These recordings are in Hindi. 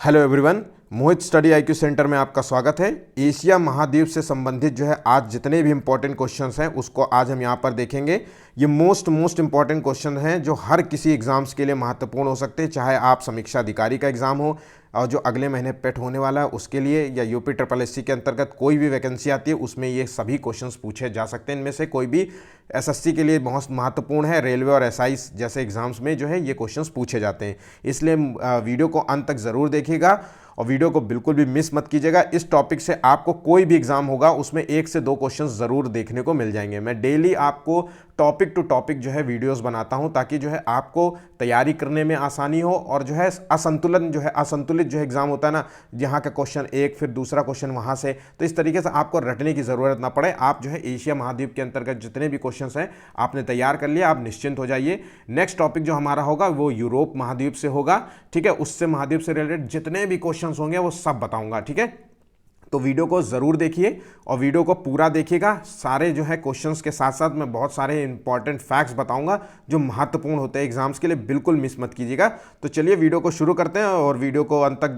हेलो एवरीवन, मोहित स्टडी आईक्यू सेंटर में आपका स्वागत है। एशिया महाद्वीप से संबंधित जो है आज जितने भी इंपॉर्टेंट क्वेश्चंस हैं उसको आज हम यहाँ पर देखेंगे। ये मोस्ट इंपॉर्टेंट क्वेश्चन हैं जो हर किसी एग्जाम्स के लिए महत्वपूर्ण हो सकते हैं, चाहे आप समीक्षा अधिकारी का एग्जाम हो और जो अगले महीने पेट होने वाला है उसके लिए, या यूपी SSC के अंतर्गत कोई भी वैकेंसी आती है उसमें ये सभी क्वेश्चंस पूछे जा सकते हैं। इनमें से कोई भी SSC के लिए बहुत महत्वपूर्ण है। रेलवे और SI जैसे एग्जाम्स में जो है ये क्वेश्चंस पूछे जाते हैं, इसलिए वीडियो को अंत तक ज़रूर देखिएगा और वीडियो को बिल्कुल भी मिस मत कीजिएगा। इस टॉपिक से आपको कोई भी एग्जाम होगा उसमें 1 से 2 क्वेश्चंस ज़रूर देखने को मिल जाएंगे। मैं डेली आपको टॉपिक टू टॉपिक जो है वीडियोस बनाता हूं ताकि जो है आपको तैयारी करने में आसानी हो और जो है असंतुलित जो है एग्जाम होता है ना, यहाँ का क्वेश्चन एक फिर दूसरा क्वेश्चन वहाँ से, तो इस तरीके से आपको रटने की ज़रूरत ना पड़े। आप जो है एशिया महाद्वीप के अंतर्गत जितने भी क्वेश्चंस हैं आपने तैयार कर लिया, आप निश्चिंत हो जाइए। नेक्स्ट टॉपिक जो हमारा होगा वो यूरोप महाद्वीप से होगा, ठीक है। उससे महाद्वीप से रिलेटेड जितने भी क्वेश्चंस होंगे वो सब बताऊंगा, ठीक है। तो वीडियो को ज़रूर देखिए और वीडियो को पूरा देखिएगा। सारे जो है क्वेश्चंस के साथ साथ मैं बहुत सारे इंपॉर्टेंट फैक्ट्स बताऊंगा जो महत्वपूर्ण होते हैं एग्जाम्स के लिए, बिल्कुल मिस मत कीजिएगा। तो चलिए वीडियो को शुरू करते हैं और वीडियो को अंत तक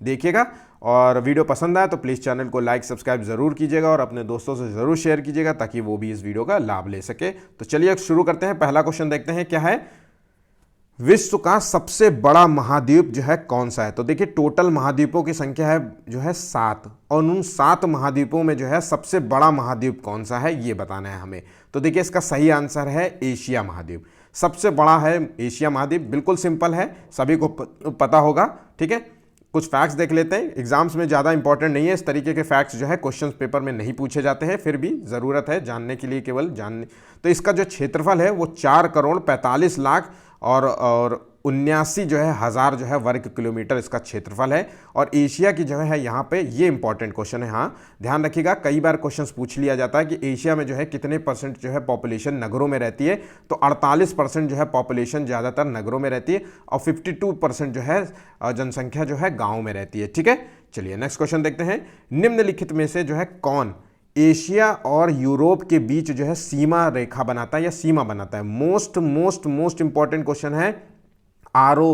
देखिएगा। और वीडियो पसंद आए तो प्लीज़ चैनल को लाइक सब्सक्राइब ज़रूर कीजिएगा और अपने दोस्तों से ज़रूर शेयर कीजिएगा ताकि वो भी इस वीडियो का लाभ ले सके। तो चलिए शुरू करते हैं। पहला क्वेश्चन देखते हैं क्या है। विश्व का सबसे बड़ा महाद्वीप जो है कौन सा है? तो देखिए टोटल महाद्वीपों की संख्या है जो है 7 और उन 7 महाद्वीपों में जो है सबसे बड़ा महाद्वीप कौन सा है ये बताना है हमें। तो देखिए इसका सही आंसर है एशिया महाद्वीप। सबसे बड़ा है एशिया महाद्वीप, बिल्कुल सिंपल है, सभी को पता होगा, ठीक है। कुछ फैक्ट्स देख लेते हैं, एग्जाम्स में ज़्यादा इंपॉर्टेंट नहीं है, इस तरीके के फैक्ट्स जो है क्वेश्चन पेपर में नहीं पूछे जाते हैं, फिर भी ज़रूरत है जानने के लिए, केवल जानने। तो इसका जो क्षेत्रफल है वो 4,45,00,000 और 79 जो है हज़ार जो है वर्ग किलोमीटर इसका क्षेत्रफल है। और एशिया की जगह है यहाँ पे, ये इंपॉर्टेंट क्वेश्चन है, हाँ ध्यान रखिएगा। कई बार क्वेश्चंस पूछ लिया जाता है कि एशिया में जो है कितने % जो है पॉपुलेशन नगरों में रहती है, तो 48% जो है पॉपुलेशन ज़्यादातर नगरों में रहती है और 52% जो है जनसंख्या जो है गाँव में रहती है, ठीक है। चलिए नेक्स्ट क्वेश्चन देखते हैं। निम्नलिखित में से जो है कौन एशिया और यूरोप के बीच जो है सीमा रेखा बनाता है या सीमा बनाता है? मोस्ट इंपॉर्टेंट क्वेश्चन है। RO,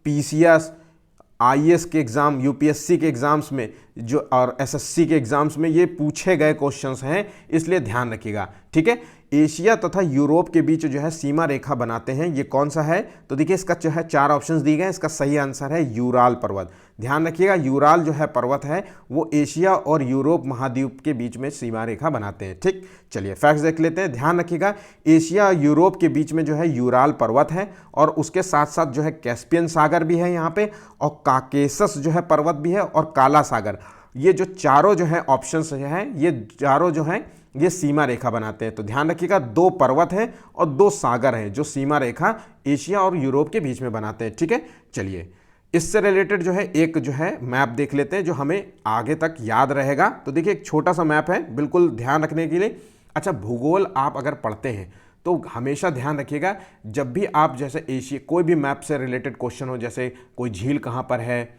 PCS, IAS के एग्जाम, UPSC के एग्जाम्स में जो और SSC के एग्जाम्स में ये पूछे गए क्वेश्चंस हैं, इसलिए ध्यान रखिएगा, ठीक है। एशिया तथा यूरोप के बीच जो है सीमा रेखा बनाते हैं, ये कौन सा है? तो देखिए इसका जो है 4 ऑप्शंस दिए गए हैं, इसका सही आंसर है यूराल पर्वत। ध्यान रखिएगा, यूराल जो है पर्वत है वो एशिया और यूरोप महाद्वीप के बीच में सीमा रेखा बनाते हैं, ठीक। चलिए फैक्ट्स देख लेते हैं। ध्यान रखिएगा, एशिया और यूरोप के बीच में जो है यूराल पर्वत है और उसके साथ साथ जो है कैस्पियन सागर भी है यहाँ पे, और काकेसस जो है पर्वत भी है, और काला सागर। ये जो चारों जो है ऑप्शंस हैं, ये चारों जो हैं ये सीमा रेखा बनाते हैं। तो ध्यान रखिएगा, 2 पर्वत हैं और 2 सागर हैं जो सीमा रेखा एशिया और यूरोप के बीच में बनाते हैं, ठीक है। चलिए इससे रिलेटेड जो है एक जो है मैप देख लेते हैं जो हमें आगे तक याद रहेगा। तो देखिए एक छोटा सा मैप है, बिल्कुल ध्यान रखने के लिए। अच्छा, भूगोल आप अगर पढ़ते हैं तो हमेशा ध्यान रखिएगा, जब भी आप जैसे एशिया कोई भी मैप से रिलेटेड क्वेश्चन हो, जैसे कोई झील कहाँ पर है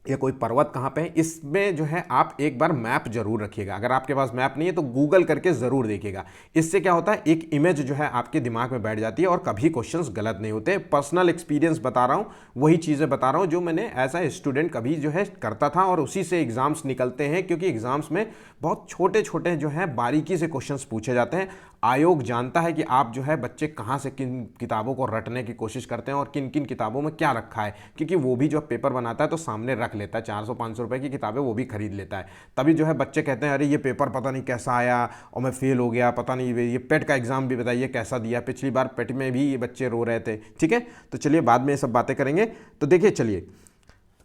या कोई पर्वत कहाँ पे है, इसमें जो है आप एक बार मैप जरूर रखिएगा। अगर आपके पास मैप नहीं है तो गूगल करके ज़रूर देखिएगा। इससे क्या होता है, एक इमेज जो है आपके दिमाग में बैठ जाती है और कभी क्वेश्चंस गलत नहीं होते। पर्सनल एक्सपीरियंस बता रहा हूँ, वही चीज़ें बता रहा हूँ जो मैंने एज ए स्टूडेंट कभी जो है करता था और उसी से एग्जाम्स निकलते हैं, क्योंकि एग्जाम्स में बहुत छोटे जो हैं बारीकी से क्वेश्चंस पूछे जाते हैं। आयोग जानता है कि आप जो है बच्चे कहाँ से किन किताबों को रटने की कोशिश करते हैं और किन किन किताबों में क्या रखा है, क्योंकि वो भी जो पेपर बनाता है तो सामने रख लेता है। 400-500 रुपए की किताबें वो भी खरीद लेता है। तभी जो है बच्चे कहते हैं अरे ये पेपर पता नहीं कैसा आया और मैं फेल हो गया, पता नहीं ये पेट का एग्जाम भी बताइए कैसा दिया, पिछली बार पेट में भी ये बच्चे रो रहे थे, ठीक है। तो चलिए बाद में ये सब बातें करेंगे। तो देखिए चलिए,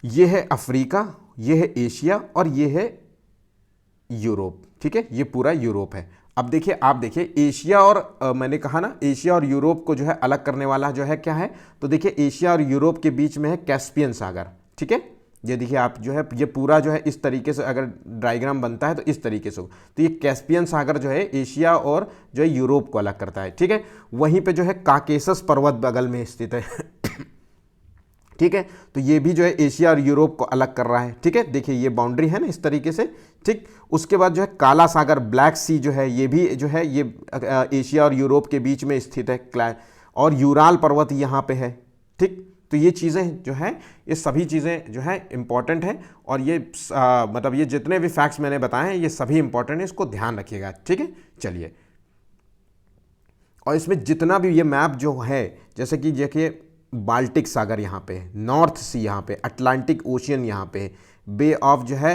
ये है अफ्रीका, ये है एशिया और ये है यूरोप, ठीक है। ये पूरा यूरोप है। अब देखिए, आप देखिए एशिया और मैंने कहा ना एशिया और यूरोप को जो है अलग करने वाला जो है क्या है, तो देखिए एशिया और यूरोप के बीच में है कैस्पियन सागर, ठीक है। ये देखिए आप जो है ये पूरा जो है इस तरीके से अगर डायग्राम बनता है तो इस तरीके से, तो ये कैस्पियन सागर जो है एशिया और जो है यूरोप को अलग करता है, ठीक है। वहीं पे जो है काकेसस पर्वत बगल में स्थित है ठीक है। तो ये भी जो है एशिया और यूरोप को अलग कर रहा है, ठीक है। देखिए ये बाउंड्री है ना इस तरीके से, ठीक। उसके बाद जो है काला सागर, ब्लैक सी जो है ये भी जो है ये एशिया और यूरोप के बीच में स्थित है, और यूराल पर्वत यहाँ पे है, ठीक। तो ये चीज़ें जो हैं, ये सभी चीज़ें जो है इंपॉर्टेंट हैं, और ये मतलब ये जितने भी फैक्ट्स मैंने बताए हैं ये सभी इंपॉर्टेंट है, इसको ध्यान रखिएगा, ठीक है। चलिए, और इसमें जितना भी ये मैप जो है, जैसे कि देखिए बाल्टिक सागर यहाँ पे है, नॉर्थ सी यहाँ पे, अटलांटिक ओशियन यहाँ पे, बे ऑफ जो है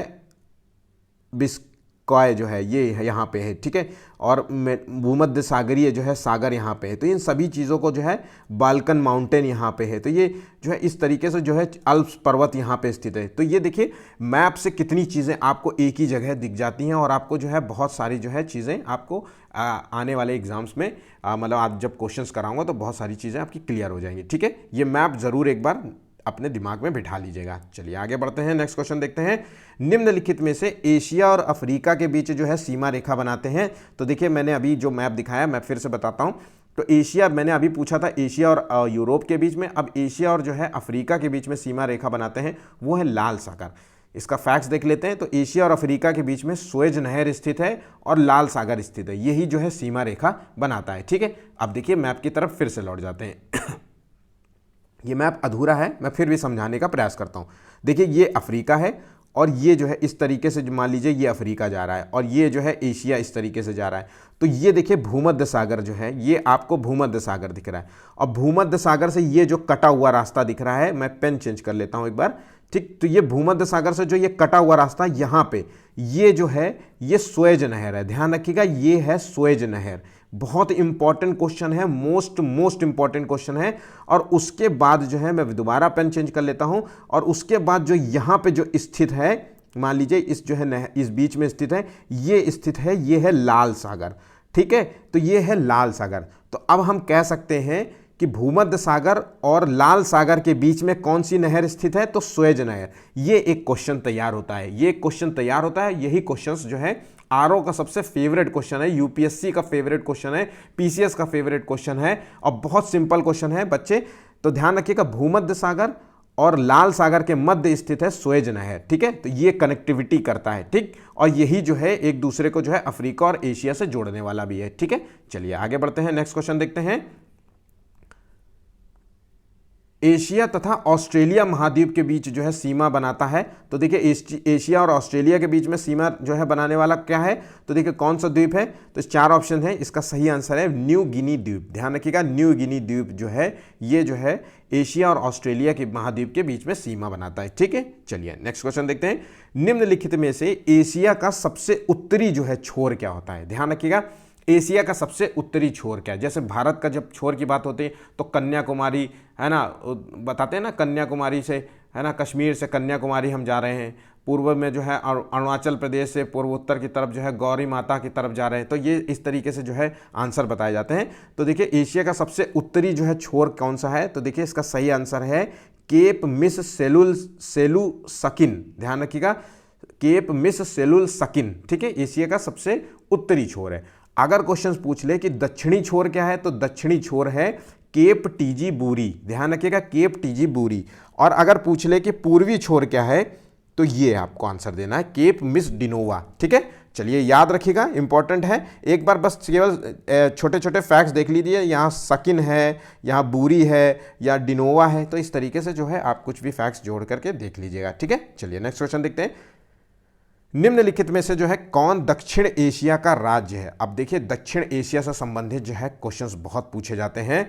बिस्कॉय जो है ये यहाँ पे है, ठीक है, और भूमध्य सागरीय जो है सागर यहाँ पे है। तो इन सभी चीज़ों को जो है बाल्कन माउंटेन यहाँ पे है, तो ये जो है इस तरीके से जो है अल्प्स पर्वत यहाँ पे स्थित है। तो ये देखिए मैप से कितनी चीज़ें आपको एक ही जगह दिख जाती हैं, और आपको जो है बहुत सारी जो है चीज़ें आपको आने वाले एग्जाम्स में मतलब आप जब क्वेश्चंस कराऊंगा तो बहुत सारी चीज़ें आपकी क्लियर हो जाएंगी, ठीक है। ये मैप ज़रूर एक बार अपने दिमाग में बिठा लीजिएगा। चलिए आगे बढ़ते हैं, नेक्स्ट क्वेश्चन देखते हैं। निम्नलिखित में से एशिया और अफ्रीका के बीच जो है सीमा रेखा बनाते हैं। तो देखिए मैंने अभी जो मैप दिखाया मैं फिर से बताता हूं। तो एशिया, मैंने अभी पूछा था एशिया और यूरोप के बीच में, अब एशिया और जो है अफ्रीका के बीच में सीमा रेखा बनाते हैं वो है लाल सागर। इसका फैक्ट्स देख लेते हैं। तो एशिया और अफ्रीका के बीच में सुएज नहर स्थित है और लाल सागर स्थित है, यही जो है सीमा रेखा बनाता है, ठीक है। अब देखिए मैप की तरफ फिर से लौट जाते हैं। ये मैप अधूरा है, मैं फिर भी समझाने का प्रयास करता हूँ। देखिए ये अफ्रीका है, और ये जो है इस तरीके से मान लीजिए ये अफ्रीका जा रहा है, और ये जो है एशिया इस तरीके से जा रहा है। तो ये देखिए भूमध्य सागर जो है, ये आपको भूमध्य सागर दिख रहा है, और भूमध्य सागर से ये जो कटा हुआ रास्ता दिख रहा है, मैं पेन चेंज कर लेता हूँ एक बार, ठीक। तो ये भूमध्य सागर से जो ये कटा हुआ रास्ता यहाँ पे, ये जो है ये सुएज नहर है, ध्यान रखिएगा ये है सुएज नहर। बहुत इंपॉर्टेंट क्वेश्चन है, मोस्ट इंपॉर्टेंट क्वेश्चन है। और उसके बाद जो है मैं दोबारा पेन चेंज कर लेता हूं, और उसके बाद जो यहां पे जो स्थित है, मान लीजिए इस जो है नहर इस बीच में स्थित है, ये स्थित है, ये है लाल सागर, ठीक है। तो ये है लाल सागर। तो अब हम कह सकते हैं कि भूमध्य सागर और लाल सागर के बीच में कौन सी नहर स्थित है, तो सुएज नहर। ये एक क्वेश्चन तैयार होता है, ये क्वेश्चन तैयार होता है। यही क्वेश्चंस जो है आरओ का सबसे फेवरेट क्वेश्चन है, यूपीएससी का फेवरेट क्वेश्चन है, पीसीएस का फेवरेट क्वेश्चन है, और बहुत सिंपल क्वेश्चन है बच्चे। तो ध्यान रखिएगा भूमध्य सागर और लाल सागर के मध्य स्थित है सुएज नहर, ठीक है। तो ये कनेक्टिविटी करता है, ठीक, और यही जो है एक दूसरे को जो है अफ्रीका और एशिया से जोड़ने वाला भी है, ठीक है। चलिए आगे बढ़ते हैं, नेक्स्ट क्वेश्चन देखते हैं। एशिया तथा ऑस्ट्रेलिया महाद्वीप के बीच जो है सीमा बनाता है। तो देखिए एशिया और ऑस्ट्रेलिया के बीच में सीमा जो है बनाने वाला क्या है, तो देखिए कौन सा द्वीप है, तो 4 ऑप्शन है, इसका सही आंसर है न्यू गिनी द्वीप। ध्यान रखिएगा न्यू गिनी द्वीप जो है ये जो है एशिया और ऑस्ट्रेलिया के महाद्वीप के बीच में सीमा बनाता है, ठीक है। चलिए नेक्स्ट क्वेश्चन देखते हैं। निम्नलिखित में से एशिया का सबसे उत्तरी जो है छोर क्या होता है। ध्यान रखिएगा एशिया का सबसे उत्तरी छोर क्या है। जैसे भारत का जब छोर की बात होती है तो कन्याकुमारी है ना, बताते हैं ना, कन्याकुमारी से है ना, कश्मीर से कन्याकुमारी हम जा रहे हैं। पूर्व में जो है अरुणाचल प्रदेश से पूर्वोत्तर की तरफ जो है गौरी माता की तरफ जा रहे हैं। तो ये इस तरीके से जो है आंसर बताए जाते हैं। तो देखिए एशिया का सबसे उत्तरी जो है छोर कौन सा है, तो देखिए इसका सही आंसर है केप मिस सेलुसकिन। ध्यान रखिएगा केप मिस सेलुसकिन, ठीक है, एशिया का सबसे उत्तरी छोर है। अगर क्वेश्चन पूछ ले कि दक्षिणी छोर क्या है, तो दक्षिणी छोर है केप टीजी बूरी। ध्यान रखिएगा केप टीजी बूरी। और अगर पूछ ले कि पूर्वी छोर क्या है, तो ये आपको आंसर देना है केप मिस डिनोवा, ठीक है। चलिए याद रखिएगा इंपॉर्टेंट है। एक बार बस केवल छोटे छोटे फैक्ट्स देख लीजिए, यहाँ सकिन है, यहाँ बूरी है, या डिनोवा है। तो इस तरीके से जो है आप कुछ भी फैक्ट्स जोड़ करके देख लीजिएगा, ठीक है। चलिए नेक्स्ट क्वेश्चन देखते हैं। निम्नलिखित में से जो है कौन दक्षिण एशिया का राज्य है। अब देखिए दक्षिण एशिया से संबंधित जो है क्वेश्चंस बहुत पूछे जाते हैं।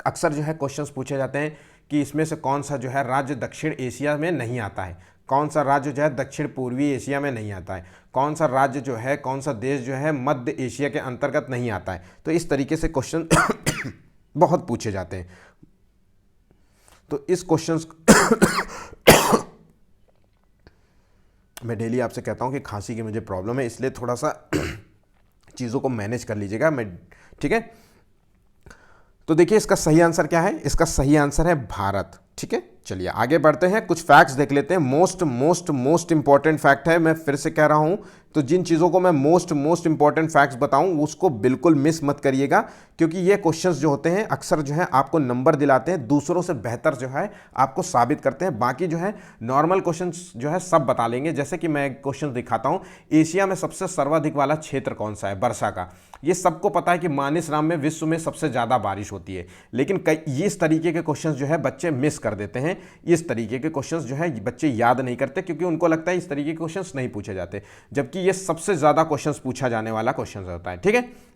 अक्सर जो है क्वेश्चंस पूछे जाते हैं कि इसमें से कौन सा जो है राज्य दक्षिण एशिया में नहीं आता है, कौन सा राज्य जो है दक्षिण पूर्वी एशिया में नहीं आता है, कौन सा राज्य जो है, कौन सा देश जो है मध्य एशिया के अंतर्गत नहीं आता है। तो इस तरीके से क्वेश्चन बहुत पूछे जाते हैं। तो इस क्वेश्चन मैं डेली आपसे कहता हूं कि खांसी की मुझे प्रॉब्लम है, इसलिए थोड़ा सा चीज़ों को मैनेज कर लीजिएगा, मैं, ठीक है। तो देखिए इसका सही आंसर क्या है, इसका सही आंसर है भारत, ठीक है। चलिए आगे बढ़ते हैं, कुछ फैक्ट्स देख लेते हैं। मोस्ट इंपॉर्टेंट फैक्ट है, मैं फिर से कह रहा हूं तो जिन चीज़ों को मैं मोस्ट इंपॉर्टेंट फैक्ट्स बताऊं उसको बिल्कुल मिस मत करिएगा, क्योंकि ये क्वेश्चंस जो होते हैं अक्सर जो है आपको नंबर दिलाते हैं, दूसरों से बेहतर जो है आपको साबित करते हैं। बाकी जो है नॉर्मल क्वेश्चंस जो है सब बता लेंगे। जैसे कि मैं क्वेश्चन दिखाता हूं, एशिया में सबसे सर्वाधिक वाला क्षेत्र कौन सा है वर्षा का। ये सबको पता है कि मानसरोवर में विश्व में सबसे ज़्यादा बारिश होती है, लेकिन कई इस तरीके के क्वेश्चंस जो है बच्चे मिस कर देते हैं। इस तरीके के क्वेश्चंस जो है बच्चे याद नहीं करते, क्योंकि उनको लगता है इस तरीके के क्वेश्चंस नहीं पूछे जाते, जबकि ये सबसे ज़्यादा क्वेश्चंस पूछा जाने वाला क्वेश्चन होता है। ठीक है,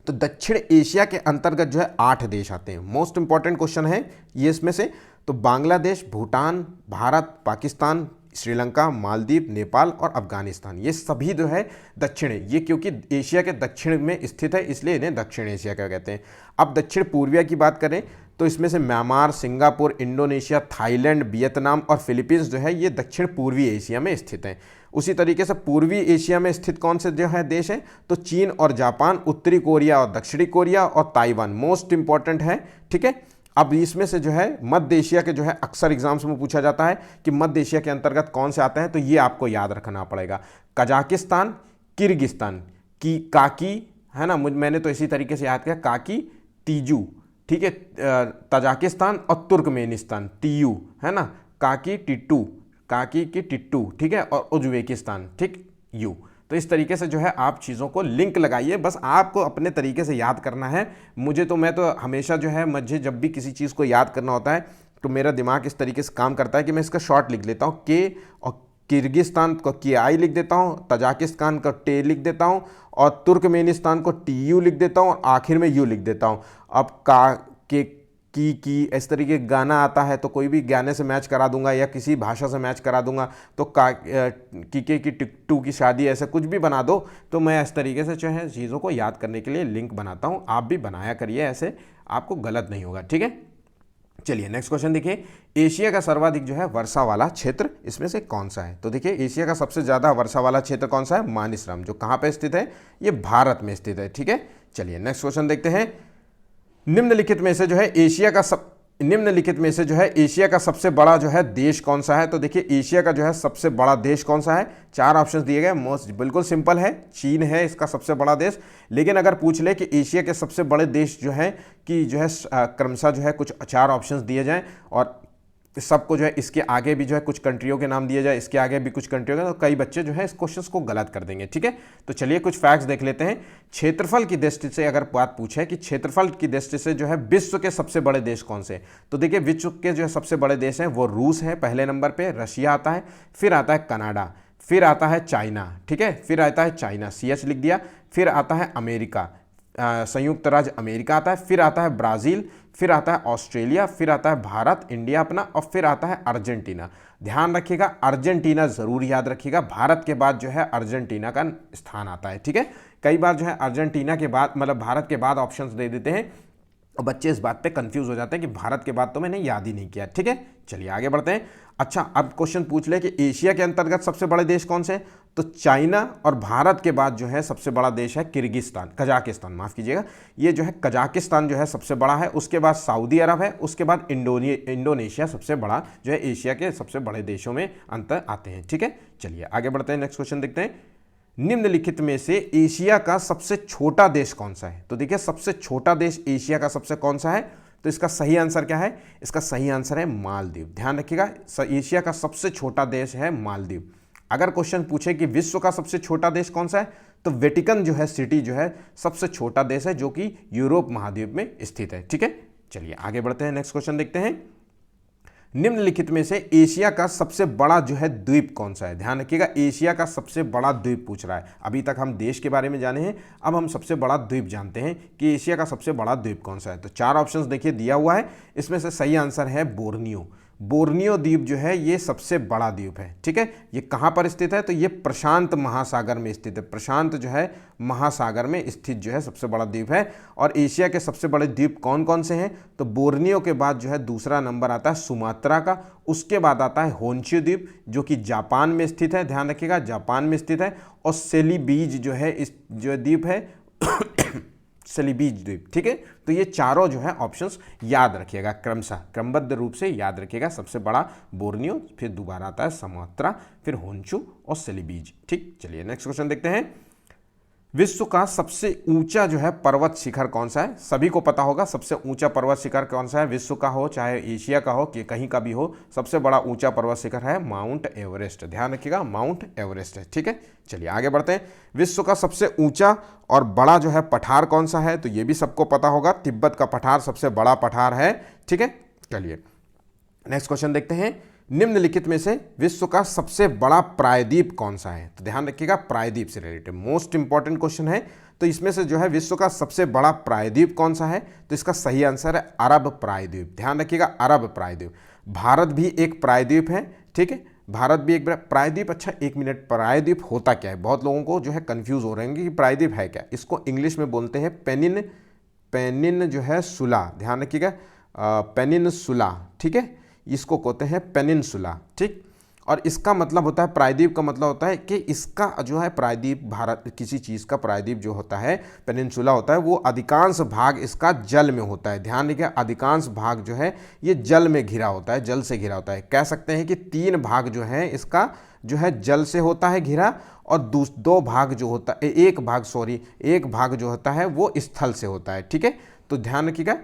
तो दक्षिण एशिया के अंतर्गत जो है 8 देश आते हैं। मोस्ट इंपॉर्टेंट क्वेश्चन है ये इसमें से। तो बांग्लादेश, भूटान, भारत, पाकिस्तान, श्रीलंका, मालदीव, नेपाल और अफगानिस्तान, ये सभी जो है दक्षिण है। ये क्योंकि एशिया के दक्षिण में स्थित है इसलिए इन्हें दक्षिण एशिया का कहते हैं। अब दक्षिण पूर्विया की बात करें तो इसमें से Myanmar, Singapore, Indonesia, Thailand, Vietnam और फिलीपींस जो है ये दक्षिण पूर्वी एशिया में स्थित हैं। उसी तरीके से पूर्वी एशिया में स्थित कौन से जो है देश हैं, तो चीन और जापान, उत्तरी कोरिया और दक्षिणी कोरिया और ताइवान मोस्ट इंपॉर्टेंट है। ठीक है, अब इसमें से जो है मध्य एशिया के जो है अक्सर एग्जाम्स में पूछा जाता है कि मध्य एशिया के अंतर्गत कौन से आते हैं, तो ये आपको याद रखना पड़ेगा। कजाकिस्तान, किर्गिस्तान की काकी है ना, मैंने तो इसी तरीके से याद किया, काकी तीजू। ठीक है, तजाकिस्तान और तुर्कमेनिस्तान टीयू है ना, काकी टिट्टू, काकी की टिट्टू। ठीक है, और उज्बेकिस्तान ठीक यू। तो इस तरीके से जो है आप चीज़ों को लिंक लगाइए, बस आपको अपने तरीके से याद करना है। मैं तो हमेशा जो है मुझे जब भी किसी चीज़ को याद करना होता है तो मेरा दिमाग इस तरीके से काम करता है कि मैं इसका शॉर्ट लिख लेता हूँ, के, और किर्गिस्तान को के आई लिख देता हूँ, तजाकिस्तान को टे लिख देता हूँ, और तुर्कमेनिस्तान को टी यू लिख देता हूँ, और आखिर में यू लिख देता हूँ। अब का के की इस तरीके गाना आता है तो कोई भी गाने से मैच करा दूंगा या किसी भाषा से मैच करा दूंगा, तो की टिकटू की शादी ऐसे कुछ भी बना दो, तो मैं इस तरीके से जो है चीज़ों को याद करने के लिए लिंक बनाता हूँ। आप भी बनाया करिए, ऐसे आपको गलत नहीं होगा। ठीक है, चलिए नेक्स्ट क्वेश्चन देखिए, एशिया का सर्वाधिक जो है वर्षा वाला क्षेत्र इसमें से कौन सा है। तो देखिए एशिया का सबसे ज़्यादा वर्षा वाला क्षेत्र कौन सा है, मानसरोवर, जो कहाँ पे स्थित है, ये भारत में स्थित है। ठीक है, चलिए नेक्स्ट क्वेश्चन देखते हैं, निम्नलिखित में से जो है एशिया का सबसे बड़ा जो है देश कौन सा है। तो देखिए एशिया का जो है सबसे बड़ा देश कौन सा है, 4 ऑप्शंस दिए गए। मोस्ट बिल्कुल सिंपल है, चीन है इसका सबसे बड़ा देश। लेकिन अगर पूछ ले कि एशिया के सबसे बड़े देश जो है कि जो है क्रमशः जो है कुछ 4 ऑप्शंस दिए जाएं और सबको जो है इसके आगे भी जो है कुछ कंट्रियों के नाम दिए जाए, इसके आगे भी कुछ कंट्रियों के, तो कई बच्चे जो है इस क्वेश्चन को गलत कर देंगे। ठीक है, तो चलिए कुछ फैक्ट्स देख लेते हैं। क्षेत्रफल की दृष्टि से अगर बात पूछे कि क्षेत्रफल की दृष्टि से जो है विश्व के सबसे बड़े देश कौन से, तो देखिए विश्व के जो है सबसे बड़े देश हैं वो रूस है पहले नंबर पे, रशिया आता है, फिर आता है कनाडा, फिर आता है चाइना। ठीक है, फिर आता है चाइना, CH लिख दिया, फिर आता है अमेरिका, संयुक्त राज्य अमेरिका आता है, फिर आता है ब्राज़ील, फिर आता है ऑस्ट्रेलिया, फिर आता है भारत, इंडिया अपना, और फिर आता है अर्जेंटीना। ध्यान रखिएगा, अर्जेंटीना जरूर याद रखिएगा, भारत के बाद जो है अर्जेंटीना का स्थान आता है। ठीक है, कई बार जो है अर्जेंटीना के बाद मतलब भारत के बाद ऑप्शंस दे देते हैं और बच्चे इस बात पे कंफ्यूज हो जाते हैं कि भारत के बाद तो मैंने याद ही नहीं किया। ठीक है, चलिए आगे बढ़ते हैं। अच्छा, अब क्वेश्चन पूछ ले कि एशिया के अंतर्गत सबसे बड़े देश कौन से हैं, तो चाइना और भारत के बाद जो है सबसे बड़ा देश है कजाकिस्तान, माफ कीजिएगा, ये जो है कजाकिस्तान जो है सबसे बड़ा है। उसके बाद सऊदी अरब है, उसके बाद इंडोनेशिया सबसे बड़ा जो है एशिया के सबसे बड़े देशों में अंतर आते हैं। ठीक है, चलिए आगे बढ़ते हैं, नेक्स्ट क्वेश्चन देखते हैं, निम्नलिखित में से एशिया का सबसे छोटा देश कौन सा है। तो देखिए सबसे छोटा देश एशिया का सबसे कौन सा है, तो इसका सही आंसर क्या है, इसका सही आंसर है मालदीव। ध्यान रखिएगा, एशिया का सबसे छोटा देश है मालदीव। अगर क्वेश्चन पूछे कि विश्व का सबसे छोटा देश कौन सा है, तो वेटिकन जो है सिटी जो है सबसे छोटा देश है, जो कि यूरोप महाद्वीप में स्थित है। ठीक है, चलिए आगे बढ़ते हैं, नेक्स्ट क्वेश्चन देखते हैं, निम्नलिखित में से एशिया का सबसे बड़ा जो है द्वीप कौन सा है। ध्यान रखिएगा, एशिया का सबसे बड़ा द्वीप पूछ रहा है। अभी तक हम देश के बारे में जाने हैं, अब हम सबसे बड़ा द्वीप जानते हैं कि एशिया का सबसे बड़ा द्वीप कौन सा है। तो 4 ऑप्शंस देखिए दिया हुआ है, इसमें से सही आंसर है बोर्नियो। बोर्नियो द्वीप जो है ये सबसे बड़ा द्वीप है। ठीक है, ये कहाँ पर स्थित है, तो ये प्रशांत महासागर में स्थित है। प्रशांत जो है महासागर में स्थित जो है सबसे बड़ा द्वीप है। और एशिया के सबसे बड़े द्वीप कौन कौन से हैं, तो बोर्नियो के बाद जो है दूसरा नंबर आता है सुमात्रा का, उसके बाद आता है होन्शु द्वीप जो कि जापान में स्थित है। ध्यान रखिएगा, जापान में स्थित है। और सेलिबीज जो है इस जो द्वीप है सेलिबीज द्वीप। ठीक है, तो ये चारों जो है ऑप्शंस याद रखिएगा, क्रमशः क्रमबद्ध रूप से याद रखिएगा। सबसे बड़ा बोर्नियो, फिर दोबारा आता है सुमात्रा, फिर होन्शु और सेलिबीज। ठीक, चलिए नेक्स्ट क्वेश्चन देखते हैं। विश्व का सबसे ऊंचा जो है पर्वत शिखर कौन सा है? सभी को पता होगा सबसे ऊंचा पर्वत शिखर कौन सा है, विश्व का हो चाहे एशिया का हो कि कहीं का भी हो, सबसे बड़ा ऊंचा पर्वत शिखर है माउंट एवरेस्ट। ध्यान रखिएगा, माउंट एवरेस्ट है। ठीक है, चलिए आगे बढ़ते हैं। विश्व का सबसे ऊंचा और बड़ा जो है पठार कौन सा है? तो ये भी सबको पता होगा, तिब्बत का पठार सबसे बड़ा पठार है। ठीक है, चलिए नेक्स्ट क्वेश्चन देखते हैं। निम्नलिखित में से विश्व का सबसे बड़ा प्रायद्वीप कौन सा है? तो ध्यान रखिएगा, प्रायद्वीप से रिलेटेड मोस्ट इंपॉर्टेंट क्वेश्चन है। तो इसमें से जो है विश्व का सबसे बड़ा प्रायद्वीप कौन सा है? तो इसका सही आंसर है अरब प्रायद्वीप। ध्यान रखिएगा, अरब प्रायद्वीप। भारत भी एक प्रायद्वीप है। ठीक है, भारत भी एक प्रायद्वीप। अच्छा एक मिनट, प्रायद्वीप होता क्या है? बहुत लोगों को जो है कंफ्यूज हो रहे हैं कि प्रायद्वीप है क्या। इसको इंग्लिश में बोलते हैं पेनिन जो है सुला। ध्यान रखिएगा, पेनिनसुला। ठीक है, इसको कहते हैं पेनिनसुला। ठीक, और इसका मतलब होता है, प्रायद्वीप का मतलब होता है कि इसका जो है प्रायद्वीप, भारत किसी चीज़ का प्रायद्वीप जो होता है, पेनिनसुला होता है, वो अधिकांश भाग इसका जल में होता है। ध्यान रखिए, अधिकांश भाग जो है ये जल में घिरा होता है, जल से घिरा होता है। कह सकते हैं कि 3 भाग जो है इसका जो है जल से होता है घिरा, और 2 भाग जो होता है, एक भाग जो होता है वो स्थल से होता है। ठीक है, तो ध्यान रखिएगा।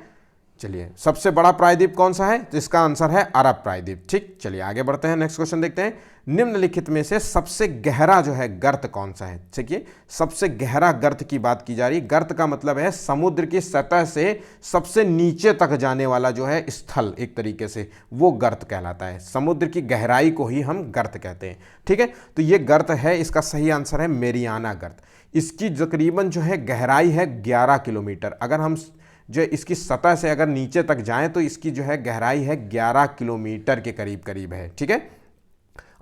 चलिए सबसे बड़ा प्रायद्वीप कौन सा है? तो इसका आंसर है अरब प्रायद्वीप। ठीक, चलिए आगे बढ़ते हैं, नेक्स्ट क्वेश्चन देखते हैं। निम्नलिखित में से सबसे गहरा जो है गर्त कौन सा है? देखिए, सबसे गहरा गर्त की बात की जा रही है। गर्त का मतलब है समुद्र की सतह से सबसे नीचे तक जाने वाला जो है स्थल, एक तरीके से वो गर्त कहलाता है। समुद्र की गहराई को ही हम गर्त कहते हैं। ठीक है, तो ये गर्त है, इसका सही आंसर है मेरियाना गर्त। इसकी तकरीबन जो है गहराई है 11 किलोमीटर। अगर हम जो इसकी सतह से अगर नीचे तक जाएं तो इसकी जो है गहराई है 11 किलोमीटर के करीब है। ठीक है,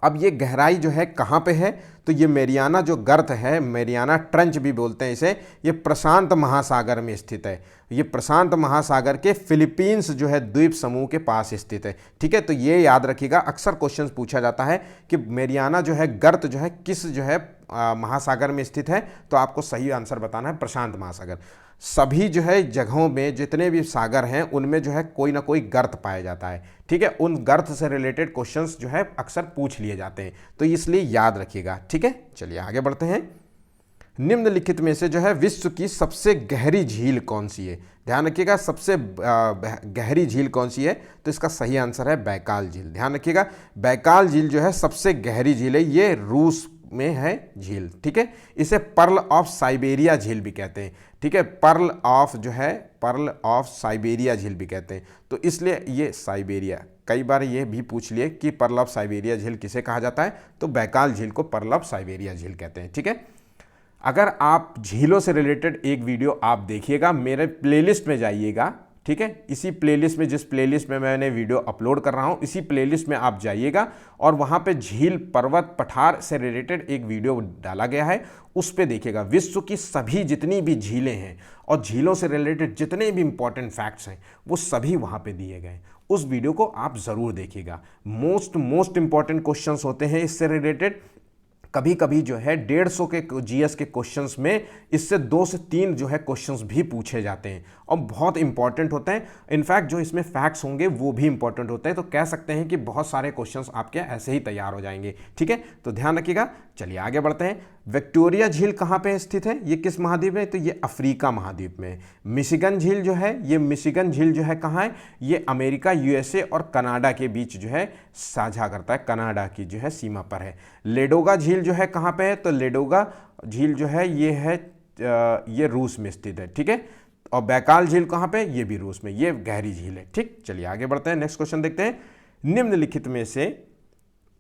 अब ये गहराई जो है कहाँ पे है? तो ये मेरियाना जो गर्त है, मेरियाना ट्रंच भी बोलते हैं इसे, ये प्रशांत महासागर में स्थित है। ये प्रशांत महासागर के फिलीपींस जो है द्वीप समूह के पास स्थित है। ठीक है, तो ये याद रखिएगा, अक्सर क्वेश्चन पूछा जाता है कि मेरियाना जो है गर्त जो है किस जो है महासागर में स्थित है। तो आपको सही आंसर बताना है प्रशांत महासागर। सभी जो है जगहों में जितने भी सागर हैं उनमें जो है कोई ना कोई गर्त पाया जाता है। ठीक है, उन गर्त से रिलेटेड क्वेश्चंस जो है अक्सर पूछ लिए जाते हैं, तो इसलिए याद रखिएगा। ठीक है, चलिए आगे बढ़ते हैं। निम्नलिखित में से जो है विश्व की सबसे गहरी झील कौन सी है? ध्यान रखिएगा, सबसे गहरी झील कौन सी है? तो इसका सही आंसर है बैकाल झील। ध्यान रखिएगा, बैकाल झील जो है सबसे गहरी झील है, ये रूस में है झील। ठीक है, इसे पर्ल ऑफ साइबेरिया झील भी कहते हैं। ठीक है, पर्ल ऑफ साइबेरिया झील भी कहते हैं। तो इसलिए ये साइबेरिया, कई बार ये भी पूछ लिए कि पर्ल ऑफ साइबेरिया झील किसे कहा जाता है? तो बैकाल झील को पर्ल ऑफ साइबेरिया झील कहते हैं। ठीक है, अगर आप झीलों से रिलेटेड एक वीडियो आप देखिएगा, मेरे प्लेलिस्ट में जाइएगा। ठीक है, इसी प्लेलिस्ट में, जिस प्लेलिस्ट में मैंने वीडियो अपलोड कर रहा हूँ, इसी प्लेलिस्ट में आप जाइएगा और वहाँ पे झील, पर्वत, पठार से रिलेटेड एक वीडियो डाला गया है, उस पे देखिएगा। विश्व की सभी जितनी भी झीलें हैं और झीलों से रिलेटेड जितने भी इंपॉर्टेंट फैक्ट्स हैं वो सभी वहाँ पे दिए गए। उस वीडियो को आप ज़रूर देखिएगा। मोस्ट इंपॉर्टेंट क्वेश्चंस होते हैं इससे रिलेटेड। कभी कभी जो है 150 के जीएस के क्वेश्चंस में इससे 2 से 3 जो है क्वेश्चंस भी पूछे जाते हैं और बहुत इंपॉर्टेंट होते हैं। इनफैक्ट जो इसमें फैक्ट्स होंगे वो भी इंपॉर्टेंट होते हैं। तो कह सकते हैं कि बहुत सारे क्वेश्चंस आपके ऐसे ही तैयार हो जाएंगे। ठीक है, तो ध्यान रखिएगा। चलिए आगे बढ़ते हैं। विक्टोरिया झील कहाँ पे स्थित है? ये किस महाद्वीप में? तो ये अफ्रीका महाद्वीप में। मिशिगन झील जो है, ये मिशिगन झील जो है कहाँ है? ये अमेरिका, यूएसए और कनाडा के बीच जो है साझा करता है, कनाडा की जो है सीमा पर है। लेडोगा झील जो है कहाँ पे है? तो लेडोगा झील जो है ये रूस में स्थित है। ठीक है, और बैकाल झील कहाँ पे? ये भी रूस में, ये गहरी झील है। ठीक, चलिए आगे बढ़ते हैं, नेक्स्ट क्वेश्चन देखते हैं। निम्नलिखित में से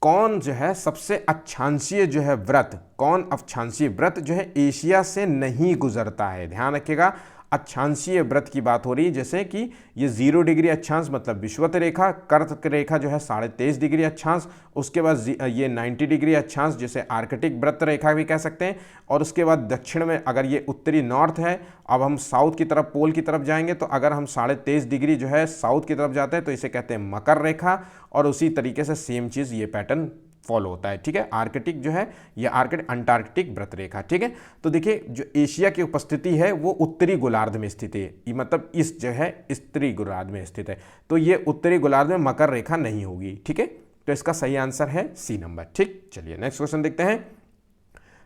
कौन जो है सबसे अक्षांशीय जो है व्रत, कौन अक्षांशीय व्रत जो है एशिया से नहीं गुजरता है? ध्यान रखिएगा, अक्षांशीय व्रत की बात हो रही है। जैसे कि ये 0 डिग्री अक्षांश मतलब विषुवत रेखा, कर्क रेखा जो है 23.5 डिग्री अक्षांश, उसके बाद ये 90 डिग्री अक्षांश जिसे आर्कटिक व्रत रेखा भी कह सकते हैं, और उसके बाद दक्षिण में अगर ये उत्तरी नॉर्थ है, अब हम साउथ की तरफ, पोल की तरफ जाएंगे, तो अगर हम 23.5 डिग्री जो है साउथ की तरफ जाते हैं तो इसे कहते हैं मकर रेखा। और उसी तरीके से सेम चीज़ ये पैटर्न फॉलो होता है, ठीक है। आर्कटिक जो है ये आर्कटिक अंटार्कटिक व्रत रेखा, ठीक है। तो देखिए जो एशिया की उपस्थिति है वो उत्तरी गोलार्ध में स्थित है, ये मतलब इस जो है उत्तरी गोलार्ध में स्थित है, तो ये उत्तरी गोलार्ध में मकर रेखा नहीं होगी, ठीक है। तो इसका सही आंसर है सी नंबर, ठीक। चलिए नेक्स्ट क्वेश्चन देखते हैं।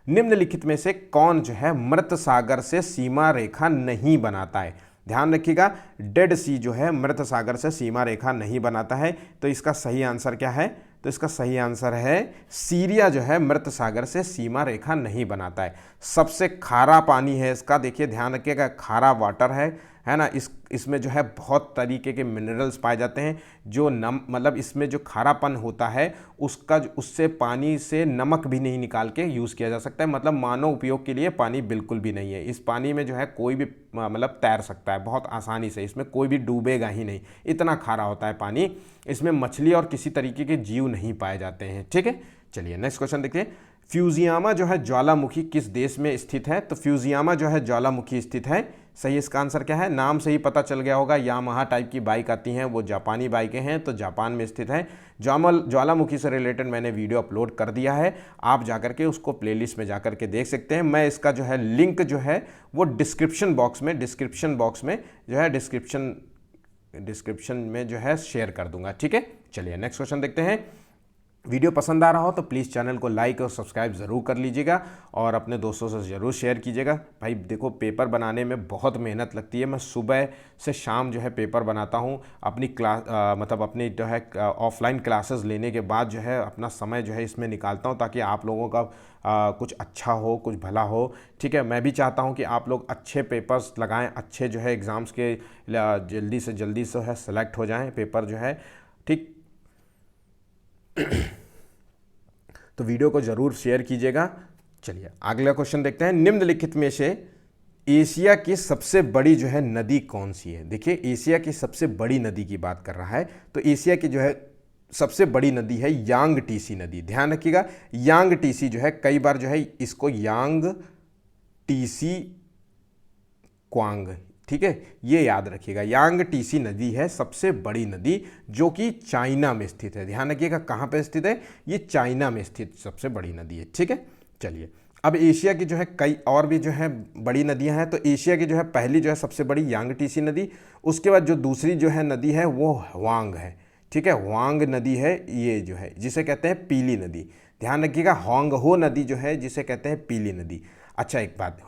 निम्नलिखित में से कौन जो है मृत सागर से सीमा रेखा नहीं बनाता है? ध्यान रखिएगा, डेड सी जो है मृत सागर से सीमा रेखा नहीं बनाता है, तो इसका सही आंसर क्या है? तो इसका सही आंसर है सीरिया जो है मृत सागर से सीमा रेखा नहीं बनाता है। सबसे खारा पानी है इसका, देखिए ध्यान रखिएगा, खारा वाटर है ना। इसमें जो है बहुत तरीके के मिनरल्स पाए जाते हैं, जो मतलब इसमें जो खारापन होता है उसका उससे पानी से नमक भी नहीं निकाल के यूज़ किया जा सकता है, मतलब मानव उपयोग के लिए पानी बिल्कुल भी नहीं है। इस पानी में जो है कोई भी मतलब तैर सकता है बहुत आसानी से, इसमें कोई भी डूबेगा ही नहीं, इतना खारा होता है पानी। इसमें मछली और किसी तरीके के जीव नहीं पाए जाते हैं, ठीक है। चलिए नेक्स्ट क्वेश्चन देखिए। फ्यूजियामा जो है ज्वालामुखी किस देश में स्थित है? तो फ्यूजियामा जो है ज्वालामुखी स्थित है, सही इसका आंसर क्या है? नाम से ही पता चल गया होगा, यामाहा टाइप की बाइक आती हैं, वो जापानी बाइकें हैं, तो जापान में स्थित है। ज्वालामुखी से रिलेटेड मैंने वीडियो अपलोड कर दिया है, आप जाकर के उसको प्लेलिस्ट में जाकर के देख सकते हैं। मैं इसका जो है लिंक जो है वो डिस्क्रिप्शन बॉक्स में जो है डिस्क्रिप्शन में जो है शेयर कर दूंगा, ठीक है। चलिए नेक्स्ट क्वेश्चन देखते हैं। वीडियो पसंद आ रहा हो तो प्लीज़ चैनल को लाइक और सब्सक्राइब ज़रूर कर लीजिएगा और अपने दोस्तों से ज़रूर शेयर कीजिएगा। भाई देखो पेपर बनाने में बहुत मेहनत लगती है, मैं सुबह से शाम जो है पेपर बनाता हूँ, अपनी मतलब अपनी जो है ऑफलाइन क्लासेस लेने के बाद जो है अपना समय जो है इसमें निकालता हूँ, ताकि आप लोगों का कुछ अच्छा हो, कुछ भला हो, ठीक है। मैं भी चाहता हूँ कि आप लोग अच्छे पेपर्स लगाएँ, अच्छे जो है एग्ज़ाम्स के जल्दी से है सेलेक्ट हो जाएँ पेपर जो है, ठीक। तो वीडियो को जरूर शेयर कीजिएगा। चलिए अगला क्वेश्चन देखते हैं। निम्नलिखित में से एशिया की सबसे बड़ी जो है नदी कौन सी है? देखिए एशिया की सबसे बड़ी नदी की बात कर रहा है, तो एशिया की जो है सबसे बड़ी नदी है यांग टीसी नदी। ध्यान रखिएगा, यांग टीसी जो है कई बार जो है इसको यांग टीसी क्वांग, ठीक है, ये याद रखिएगा। यांग टीसी नदी है सबसे बड़ी नदी, जो कि चाइना में स्थित है। ध्यान रखिएगा कहाँ पे स्थित है, ये चाइना में स्थित सबसे बड़ी नदी है, ठीक है। चलिए अब एशिया की जो है कई और भी जो है बड़ी नदियां हैं, तो एशिया की जो है पहली जो है सबसे बड़ी यांग टीसी नदी, उसके बाद जो दूसरी जो है नदी है वो ह्वांग है, ठीक है। ह्वांग नदी है ये जो है, जिसे कहते हैं पीली नदी। ध्यान रखिएगा, होंगहो नदी जो है जिसे कहते हैं पीली नदी। अच्छा एक बात,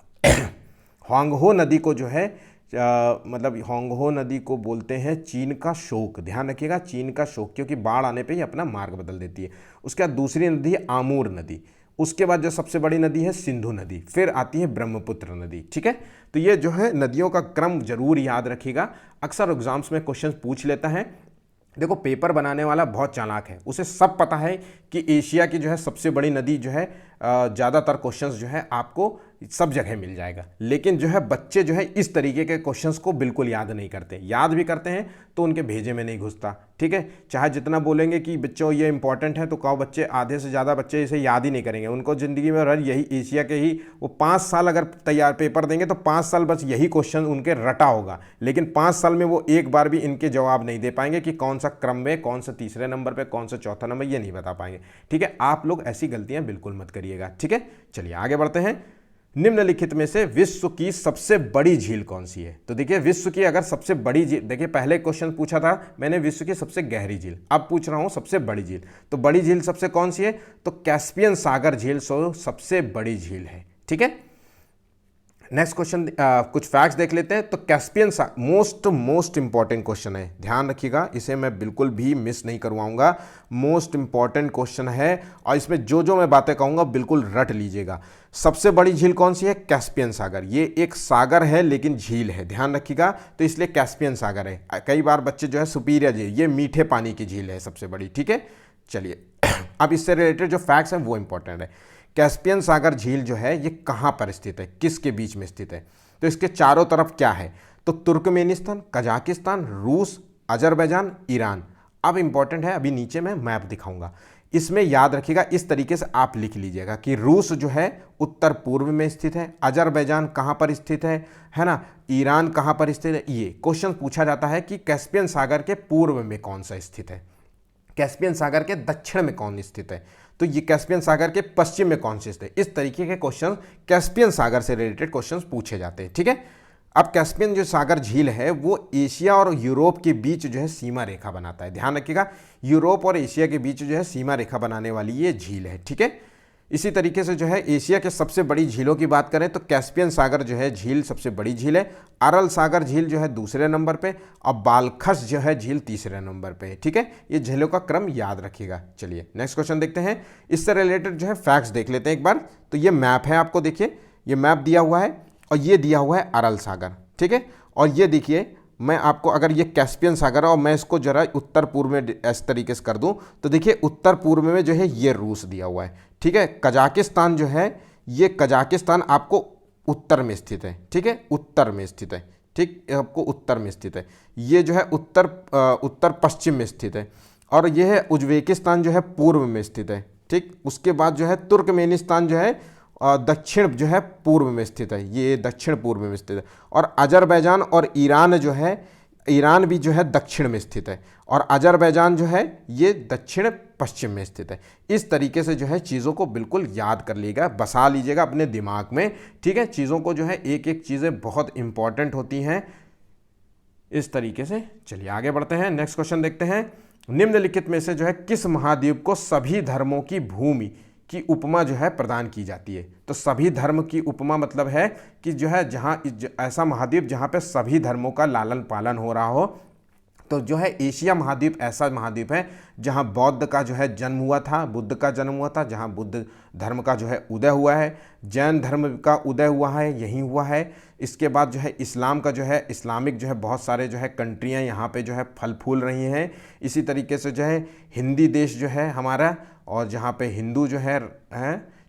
होंगहो नदी को जो है मतलब होंगहो नदी को बोलते हैं चीन का शोक। ध्यान रखिएगा, चीन का शोक, क्योंकि बाढ़ आने पे ही अपना मार्ग बदल देती है। उसके बाद दूसरी नदी है आमूर नदी, उसके बाद जो सबसे बड़ी नदी है सिंधु नदी, फिर आती है ब्रह्मपुत्र नदी, ठीक है। तो ये जो है नदियों का क्रम जरूर याद रखिएगा, अक्सर एग्जाम्स में क्वेश्चन पूछ लेता है। देखो पेपर बनाने वाला बहुत चालाक है, उसे सब पता है कि एशिया की जो है सबसे बड़ी नदी जो है ज़्यादातर क्वेश्चंस जो है आपको सब जगह मिल जाएगा, लेकिन जो है बच्चे जो है इस तरीके के क्वेश्चंस को बिल्कुल याद नहीं करते, याद भी करते हैं तो उनके भेजे में नहीं घुसता, ठीक है। चाहे जितना बोलेंगे कि बच्चों ये इंपॉर्टेंट है, तो कहो बच्चे आधे से ज़्यादा बच्चे इसे याद ही नहीं करेंगे। उनको ज़िंदगी में रह यही एशिया के ही वो 5 साल अगर तैयार पेपर देंगे तो 5 साल बस यही क्वेश्चन उनके रटा होगा, लेकिन 5 साल में वो एक बार भी इनके जवाब नहीं दे पाएंगे कि कौन सा क्रम में, कौन सा तीसरे नंबर पर, कौन सा चौथा नंबर, ये नहीं बता पाएंगे, ठीक है। आप लोग ऐसी गलतियां बिल्कुल मत करिएगा, ठीक है। चलिए आगे बढ़ते हैं। निम्नलिखित में से विश्व की सबसे बड़ी झील कौन सी है? तो देखिए विश्व की अगर सबसे बड़ी झील, देखिए पहले क्वेश्चन पूछा था मैंने विश्व की सबसे गहरी झील, अब पूछ रहा हूं सबसे बड़ी झील। तो बड़ी झील सबसे कौन सी है? तो कैस्पियन सागर झील सबसे बड़ी झील है, ठीक है। नेक्स्ट क्वेश्चन कुछ फैक्ट्स देख लेते हैं। तो कैस्पियन मोस्ट इंपॉर्टेंट क्वेश्चन है, ध्यान रखिएगा, इसे मैं बिल्कुल भी मिस नहीं करवाऊंगा। मोस्ट इंपॉर्टेंट क्वेश्चन है और इसमें जो मैं बातें कहूंगा बिल्कुल रट लीजिएगा। सबसे बड़ी झील कौन सी है? कैस्पियन सागर। ये एक सागर है लेकिन झील है, ध्यान रखिएगा, तो इसलिए कैस्पियन सागर है। कई बार बच्चे जो है सुपीरियर झील, ये मीठे पानी की झील है सबसे बड़ी, ठीक है। चलिए अब इससे रिलेटेड जो फैक्ट्स हैं वो इंपॉर्टेंट है। कैस्पियन सागर झील जो है ये कहाँ पर स्थित है, किसके बीच में स्थित है? तो इसके चारों तरफ क्या है? तो तुर्कमेनिस्तान, कजाकिस्तान, रूस, अजरबैजान, ईरान। अब इंपॉर्टेंट है, अभी नीचे मैं मैप दिखाऊंगा, इसमें याद रखिएगा, इस तरीके से आप लिख लीजिएगा कि रूस जो है उत्तर पूर्व में स्थित है, अजरबैजान कहाँ पर स्थित है ना, ईरान कहाँ पर स्थित है। ये क्वेश्चन पूछा जाता है कि कैस्पियन सागर के पूर्व में कौन सा स्थित है। कैस्पियन सागर के दक्षिण में कौन स्थित है, तो ये कैस्पियन सागर के पश्चिम में कौन स्थित है। इस तरीके के क्वेश्चन कैस्पियन सागर से रिलेटेड क्वेश्चंस पूछे जाते हैं, ठीक है। अब कैस्पियन जो सागर झील है वो एशिया और यूरोप के बीच जो है सीमा रेखा बनाता है, ध्यान रखिएगा, यूरोप और एशिया के बीच जो है सीमा रेखा बनाने वाली ये झील है, ठीक है। इसी तरीके से जो है एशिया के सबसे बड़ी झीलों की बात करें तो कैस्पियन सागर जो है झील सबसे बड़ी झील है, अरल सागर झील जो है दूसरे नंबर पे, और बालखस जो है झील तीसरे नंबर पे है, ठीक है। ये झीलों का क्रम याद रखिएगा। चलिए नेक्स्ट क्वेश्चन देखते हैं, इससे रिलेटेड जो है फैक्ट्स देख लेते हैं एक बार। तो ये मैप है, आपको देखिए ये मैप दिया हुआ है और ये दिया हुआ है अरल सागर, ठीक है। और ये देखिए मैं आपको अगर ये कैस्पियन सागर है और मैं इसको जरा उत्तर पूर्व में इस तरीके से कर दूं तो देखिए उत्तर पूर्व में जो है ये रूस दिया हुआ है, ठीक है। कजाकिस्तान जो है ये कजाकिस्तान आपको उत्तर में स्थित है, ठीक है, उत्तर में स्थित है, ठीक, आपको उत्तर में स्थित है। ये जो है उत्तर पश्चिम में स्थित है। और ये है उज्बेकिस्तान जो है पूर्व में स्थित है, ठीक। उसके बाद जो है तुर्कमेनिस्तान जो है दक्षिण जो है पूर्व में स्थित है, ये दक्षिण पूर्व में स्थित है। और अजरबैजान और ईरान जो है, ईरान भी जो है दक्षिण में स्थित है, और अजरबैजान जो है ये दक्षिण पश्चिम में स्थित है। इस तरीके से जो है चीज़ों को बिल्कुल याद कर लीजिएगा, बसा लीजिएगा अपने दिमाग में, ठीक है। चीज़ों को जो है एक एक चीज़ें बहुत इंपॉर्टेंट होती हैं इस तरीके से। चलिए आगे बढ़ते हैं, नेक्स्ट क्वेश्चन देखते हैं। निम्नलिखित में से जो है किस महाद्वीप को सभी धर्मों की भूमि की उपमा जो है प्रदान की जाती है। तो सभी धर्म की उपमा मतलब है कि जो है जहाँ ऐसा महाद्वीप जहाँ पे सभी धर्मों का लालन पालन हो रहा हो। तो जो है एशिया महाद्वीप ऐसा महाद्वीप है जहाँ बौद्ध का जो है जन्म हुआ था, बुद्ध का जन्म हुआ था, जहाँ बुद्ध धर्म का जो है उदय हुआ है, जैन धर्म का उदय हुआ है, यहीं हुआ है। इसके बाद जो है इस्लाम का जो है इस्लामिक जो है बहुत सारे जो है कंट्रियाँ यहाँ पे जो है फल फूल रही हैं। इसी तरीके से जो है हिंदी देश जो है हमारा, और जहाँ पे हिंदू जो है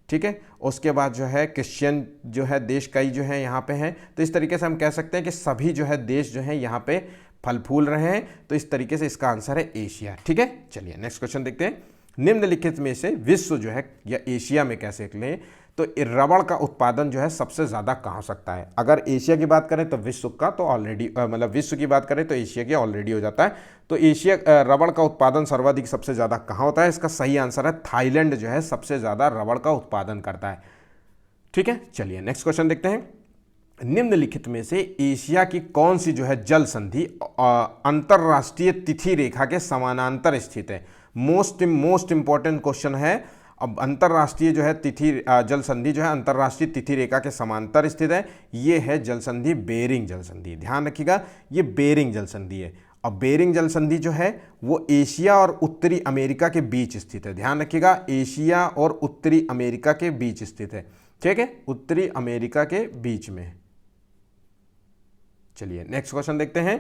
ठीक है। उसके बाद जो है क्रिश्चियन जो है देश कई जो है यहाँ पे हैं। तो इस तरीके से हम कह सकते हैं कि सभी जो है देश जो है यहाँ पे फल फूल रहे हैं। तो इस तरीके से इसका आंसर है एशिया, ठीक है। चलिए नेक्स्ट क्वेश्चन देखते हैं। निम्नलिखित में से विश्व जो है या एशिया में कैसे लें तो रबड़ का उत्पादन जो है सबसे ज़्यादा कहाँ हो सकता है। अगर एशिया की बात करें तो विश्व का तो ऑलरेडी मतलब विश्व की बात करें तो एशिया की ऑलरेडी हो जाता है। तो एशिया रबड़ का उत्पादन सर्वाधिक सबसे ज़्यादा कहाँ होता है, इसका सही आंसर है थाईलैंड जो है सबसे ज़्यादा रबड़ का उत्पादन करता है, ठीक है। चलिए नेक्स्ट क्वेश्चन देखते हैं। निम्नलिखित में से एशिया की कौन सी जो है जल संधि अंतरराष्ट्रीय तिथि रेखा के समानांतर स्थित है। मोस्ट इंपॉर्टेंट क्वेश्चन है। अब अंतरराष्ट्रीय जो है तिथि जल संधि जो है अंतरराष्ट्रीय तिथि रेखा के समांतर स्थित है। ये है जल संधि बेरिंग जल संधि, ध्यान रखिएगा ये बेरिंग जल संधि है। अब बेरिंग जल संधि जो है वो एशिया और उत्तरी अमेरिका के बीच स्थित है, ध्यान रखिएगा एशिया और उत्तरी अमेरिका के बीच स्थित है, ठीक है, उत्तरी अमेरिका के बीच में। चलिए नेक्स्ट क्वेश्चन देखते हैं।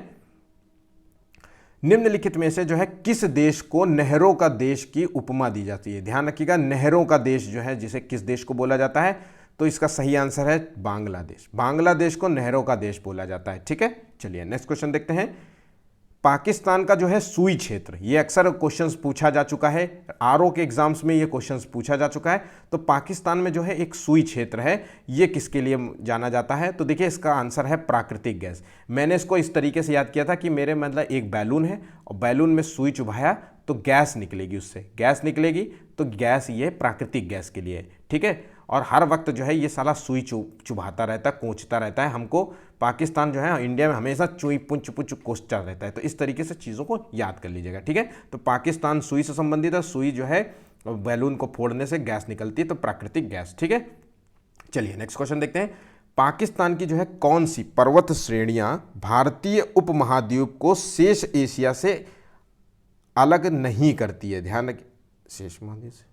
निम्नलिखित में से जो है किस देश को नहरों का देश की उपमा दी जाती है। ध्यान रखिएगा नहरों का देश जो है जिसे किस देश को बोला जाता है, तो इसका सही आंसर है बांग्लादेश। बांग्लादेश को नहरों का देश बोला जाता है, ठीक है। चलिए नेक्स्ट क्वेश्चन देखते हैं। पाकिस्तान का जो है सुई क्षेत्र, ये अक्सर क्वेश्चंस पूछा जा चुका है, आरओ के एग्जाम्स में ये क्वेश्चंस पूछा जा चुका है। तो पाकिस्तान में जो है एक सुई क्षेत्र है, ये किसके लिए जाना जाता है, तो देखिए इसका आंसर है प्राकृतिक गैस। मैंने इसको इस तरीके से याद किया था कि मेरे मतलब एक बैलून है और बैलून में सुई चुभाया तो गैस निकलेगी, उससे गैस निकलेगी तो गैस ये प्राकृतिक गैस के लिए है, ठीक है। और हर वक्त जो है ये साला सुई चुभाता रहता है, कोंचता रहता है हमको। पाकिस्तान जो है इंडिया में हमेशा चुई पुंच पुंच कोंचता रहता है। तो इस तरीके से चीज़ों को याद कर लीजिएगा, ठीक है। तो पाकिस्तान सुई से संबंधित है, सुई जो है बैलून को फोड़ने से गैस निकलती है, तो प्राकृतिक गैस, ठीक है। चलिए नेक्स्ट क्वेश्चन देखते हैं। पाकिस्तान की जो है कौन सी पर्वत श्रेणियां भारतीय उपमहाद्वीप को शेष एशिया से अलग नहीं करती है। ध्यान रखिए शेष महाद्वीप से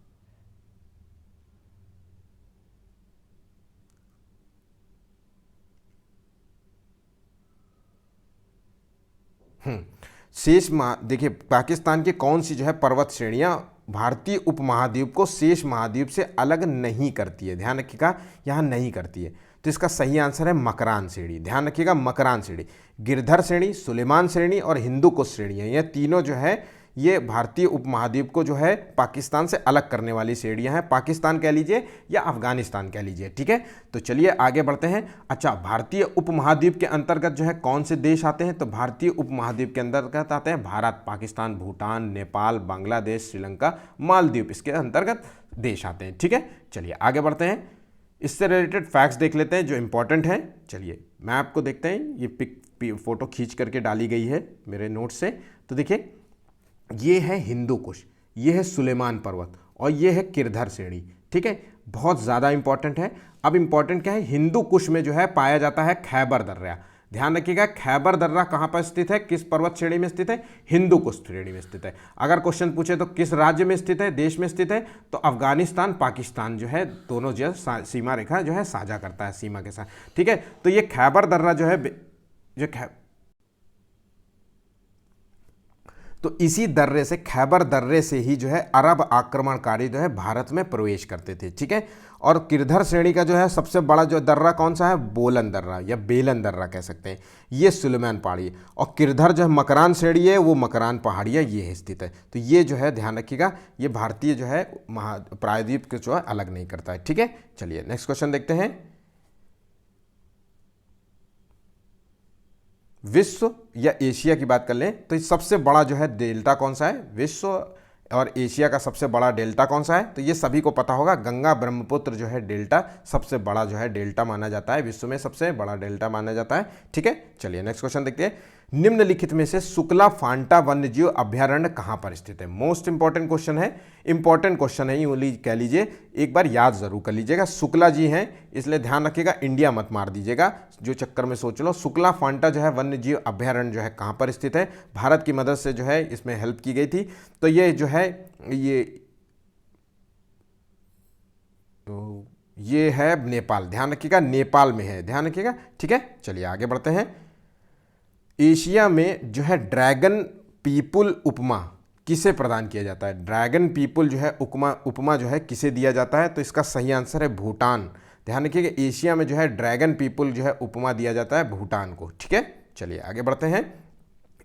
शेष देखिए पाकिस्तान की कौन सी जो है पर्वत श्रेणियां भारतीय उपमहाद्वीप को शेष महाद्वीप से अलग नहीं करती है। ध्यान रखिएगा यहाँ नहीं करती है, तो इसका सही आंसर है मकरान श्रेणी। ध्यान रखिएगा मकरान श्रेणी, गिरधर श्रेणी, सुलेमान श्रेणी और हिंदुकुश श्रेणी है, ये तीनों जो है ये भारतीय उपमहाद्वीप को जो है पाकिस्तान से अलग करने वाली श्रेणियां हैं, पाकिस्तान कह लीजिए या अफगानिस्तान कह लीजिए, ठीक है। तो चलिए आगे बढ़ते हैं। अच्छा, भारतीय उपमहाद्वीप के अंतर्गत जो है कौन से देश आते हैं, तो भारतीय उपमहाद्वीप के अंतर्गत आते हैं भारत, पाकिस्तान, भूटान, नेपाल, बांग्लादेश, श्रीलंका, मालदीव, इसके अंतर्गत देश आते हैं, ठीक है। चलिए आगे बढ़ते हैं, इससे रिलेटेड फैक्ट्स देख लेते हैं जो इंपॉर्टेंट हैं। चलिए मैप को देखते हैं, ये फोटो खींच करके डाली गई है मेरे नोट से। तो देखिए, ये है हिंदू कुश, ये है सुलेमान पर्वत और ये है किरधर श्रेणी, ठीक है। बहुत ज़्यादा इंपॉर्टेंट है। अब इंपॉर्टेंट क्या है, हिंदू कुश में जो है पाया जाता है खैबर दर्रा। ध्यान रखिएगा, खैबर दर्रा कहाँ पर स्थित है, किस पर्वत श्रेणी में स्थित है, हिंदू कुश श्रेणी में स्थित है। अगर क्वेश्चन पूछे तो किस राज्य में स्थित है, देश में स्थित है, तो अफगानिस्तान पाकिस्तान जो है दोनों जो सीमा रेखा जो है साझा करता है सीमा के साथ, ठीक है। तो ये खैबर दर्रा जो है तो इसी दर्रे से, खैबर दर्रे से ही जो है अरब आक्रमणकारी जो है भारत में प्रवेश करते थे, ठीक है। और किरधर श्रेणी का जो है सबसे बड़ा जो दर्रा कौन सा है, बोलन दर्रा या बेलन दर्रा कह सकते हैं, ये सुलेमान पहाड़ी। और किरधर जो है मकरान श्रेणी है, वो मकरान पहाड़ियाँ ये है स्थित है। तो ये जो है ध्यान रखिएगा, ये भारतीय जो है प्रायद्वीप के जो है अलग नहीं करता है, ठीक है। चलिए नेक्स्ट क्वेश्चन देखते हैं। विश्व या एशिया की बात कर लें तो सबसे बड़ा जो है डेल्टा कौन सा है, विश्व और एशिया का सबसे बड़ा डेल्टा कौन सा है, तो ये सभी को पता होगा, गंगा ब्रह्मपुत्र जो है डेल्टा सबसे बड़ा जो है डेल्टा माना जाता है, विश्व में सबसे बड़ा डेल्टा माना जाता है, ठीक है। चलिए नेक्स्ट क्वेश्चन देखते हैं। निम्नलिखित में से सुकला फांटा वन्यजीव अभ्यारण्य कहां पर स्थित है। मोस्ट इंपॉर्टेंट क्वेश्चन है, इंपॉर्टेंट क्वेश्चन है, यूं कह लीजिए, एक बार याद जरूर कर लीजिएगा। शुक्ला जी हैं, इसलिए ध्यान रखिएगा, इंडिया मत मार दीजिएगा, जो चक्कर में सोच लो। शुक्ला फांटा जो है वन्यजीव अभ्यारण्य जो है कहां पर स्थित है, भारत की मदद से जो है इसमें हेल्प की गई थी। तो ये जो है ये है नेपाल, ध्यान रखिएगा, नेपाल में है, ध्यान रखिएगा, ठीक है। चलिए आगे बढ़ते हैं। एशिया में जो है ड्रैगन पीपुल उपमा किसे प्रदान किया जाता है, ड्रैगन पीपुल जो है उपमा जो है किसे दिया जाता है, तो इसका सही आंसर है भूटान। ध्यान रखिएगा, एशिया में जो है ड्रैगन पीपुल जो है उपमा दिया जाता है भूटान को, ठीक है। चलिए आगे बढ़ते हैं।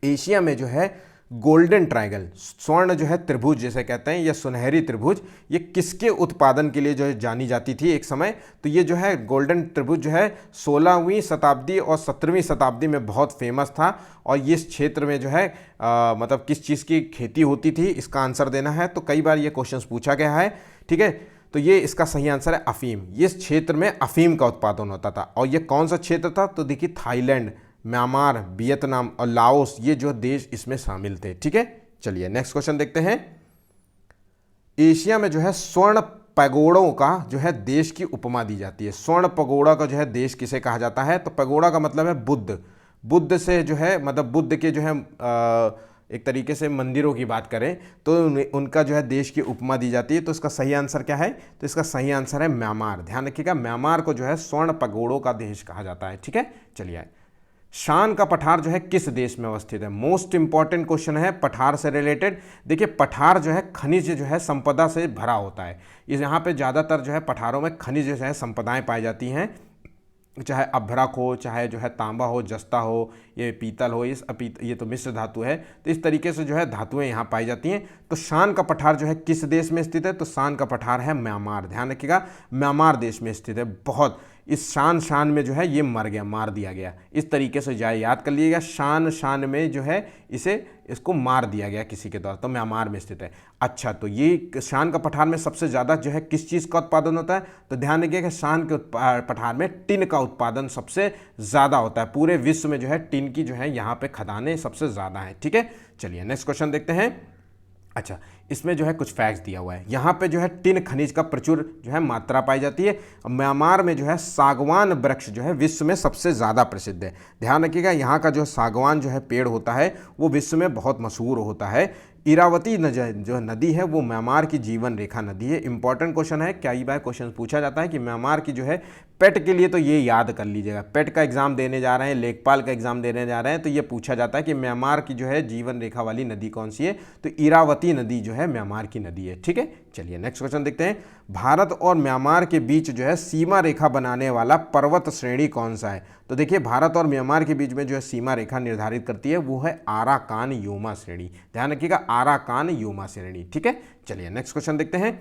एशिया में जो है गोल्डन ट्रायंगल, स्वर्ण जो है त्रिभुज जैसे कहते हैं, या सुनहरी त्रिभुज, ये किसके उत्पादन के लिए जो है जानी जाती थी एक समय, तो ये जो है गोल्डन त्रिभुज जो है 16वीं शताब्दी और 17वीं शताब्दी में बहुत फेमस था। और ये इस क्षेत्र में जो है मतलब किस चीज़ की खेती होती थी, इसका आंसर देना है। तो कई बार ये क्वेश्चन पूछा गया है, ठीक है। तो ये इसका सही आंसर है अफीम। इस क्षेत्र में अफीम का उत्पादन होता था। और ये कौन सा क्षेत्र था, तो देखिए थाईलैंड, म्यांमार, वियतनाम और लाओस, ये जो देश इसमें शामिल थे, ठीक है। चलिए नेक्स्ट क्वेश्चन देखते हैं। एशिया में जो है स्वर्ण पैगोड़ों का जो है देश की उपमा दी जाती है। स्वर्ण पैगोड़ा का जो है देश किसे कहा जाता है, तो पैगोड़ा का मतलब है बुद्ध से जो है, मतलब बुद्ध के जो है एक तरीके से मंदिरों की बात करें तो उनका जो है देश की उपमा दी जाती है। तो इसका सही आंसर क्या है, तो इसका सही आंसर है म्यांमार। ध्यान रखिएगा, म्यांमार को जो है स्वर्ण पैगोड़ों का देश कहा जाता है, ठीक है। चलिए, शान का पठार जो है किस देश में अवस्थित है। मोस्ट इंपॉर्टेंट क्वेश्चन है पठार से रिलेटेड। देखिए, पठार जो है खनिज जो है संपदा से भरा होता है। इस यहाँ पे ज़्यादातर जो है पठारों में खनिज जो है संपदाएं पाई जाती हैं, चाहे अभ्रक हो, चाहे जो है तांबा हो, जस्ता हो, ये पीतल हो, ये तो मिश्र धातु है। तो इस तरीके से जो है धातुएं यहाँ पाई जाती हैं। तो शान का पठार जो है किस देश में स्थित है, तो शान का पठार है म्यांमार। ध्यान रखिएगा, म्यांमार देश में स्थित है। बहुत इस शान में जो है ये मर गया, मार दिया गया, इस तरीके से जाए याद कर लीजिएगा। शान में जो है इसको मार दिया गया किसी के द्वारा, तो म्यांमार में स्थित है। अच्छा, तो ये शान का पठार में सबसे ज़्यादा जो है किस चीज़ का उत्पादन होता है, तो ध्यान रखिएगा शान के पठार में टिन का उत्पादन सबसे ज़्यादा होता है। पूरे विश्व में जो है टिन की जो है यहाँ पे खदानें सबसे ज़्यादा हैं, ठीक है। चलिए नेक्स्ट क्वेश्चन देखते हैं। अच्छा, इसमें जो है कुछ फैक्ट्स दिया हुआ है। यहाँ पे जो है टिन खनिज का प्रचुर जो है मात्रा पाई जाती है। म्यांमार में जो है सागवान वृक्ष जो है विश्व में सबसे ज़्यादा प्रसिद्ध है। ध्यान रखिएगा, यहाँ का जो सागवान जो है पेड़ होता है वो विश्व में बहुत मशहूर होता है। इरावती जो नदी है वो म्यांमार की जीवन रेखा नदी है। इंपॉर्टेंट क्वेश्चन है, कई बार क्वेश्चन पूछा जाता है कि म्यांमार की जो है पेट के लिए तो ये याद कर लीजिएगा, पेट का एग्जाम देने जा रहे हैं, लेखपाल का एग्जाम देने जा रहे हैं, तो ये पूछा जाता है कि म्यांमार की जो है जीवन रेखा वाली नदी कौन सी है, तो इरावती नदी जो है म्यांमार की नदी है। ठीक है, चलिए नेक्स्ट क्वेश्चन देखते हैं। भारत और म्यांमार के बीच जो है सीमा रेखा बनाने वाला पर्वत श्रेणी कौन सा है? तो देखिए भारत और म्यांमार के बीच में जो है सीमा रेखा निर्धारित करती है वो है आराकान योमा श्रेणी। ध्यान रखिएगा, आराकान योमा श्रेणी। ठीक है, चलिए नेक्स्ट क्वेश्चन देखते हैं।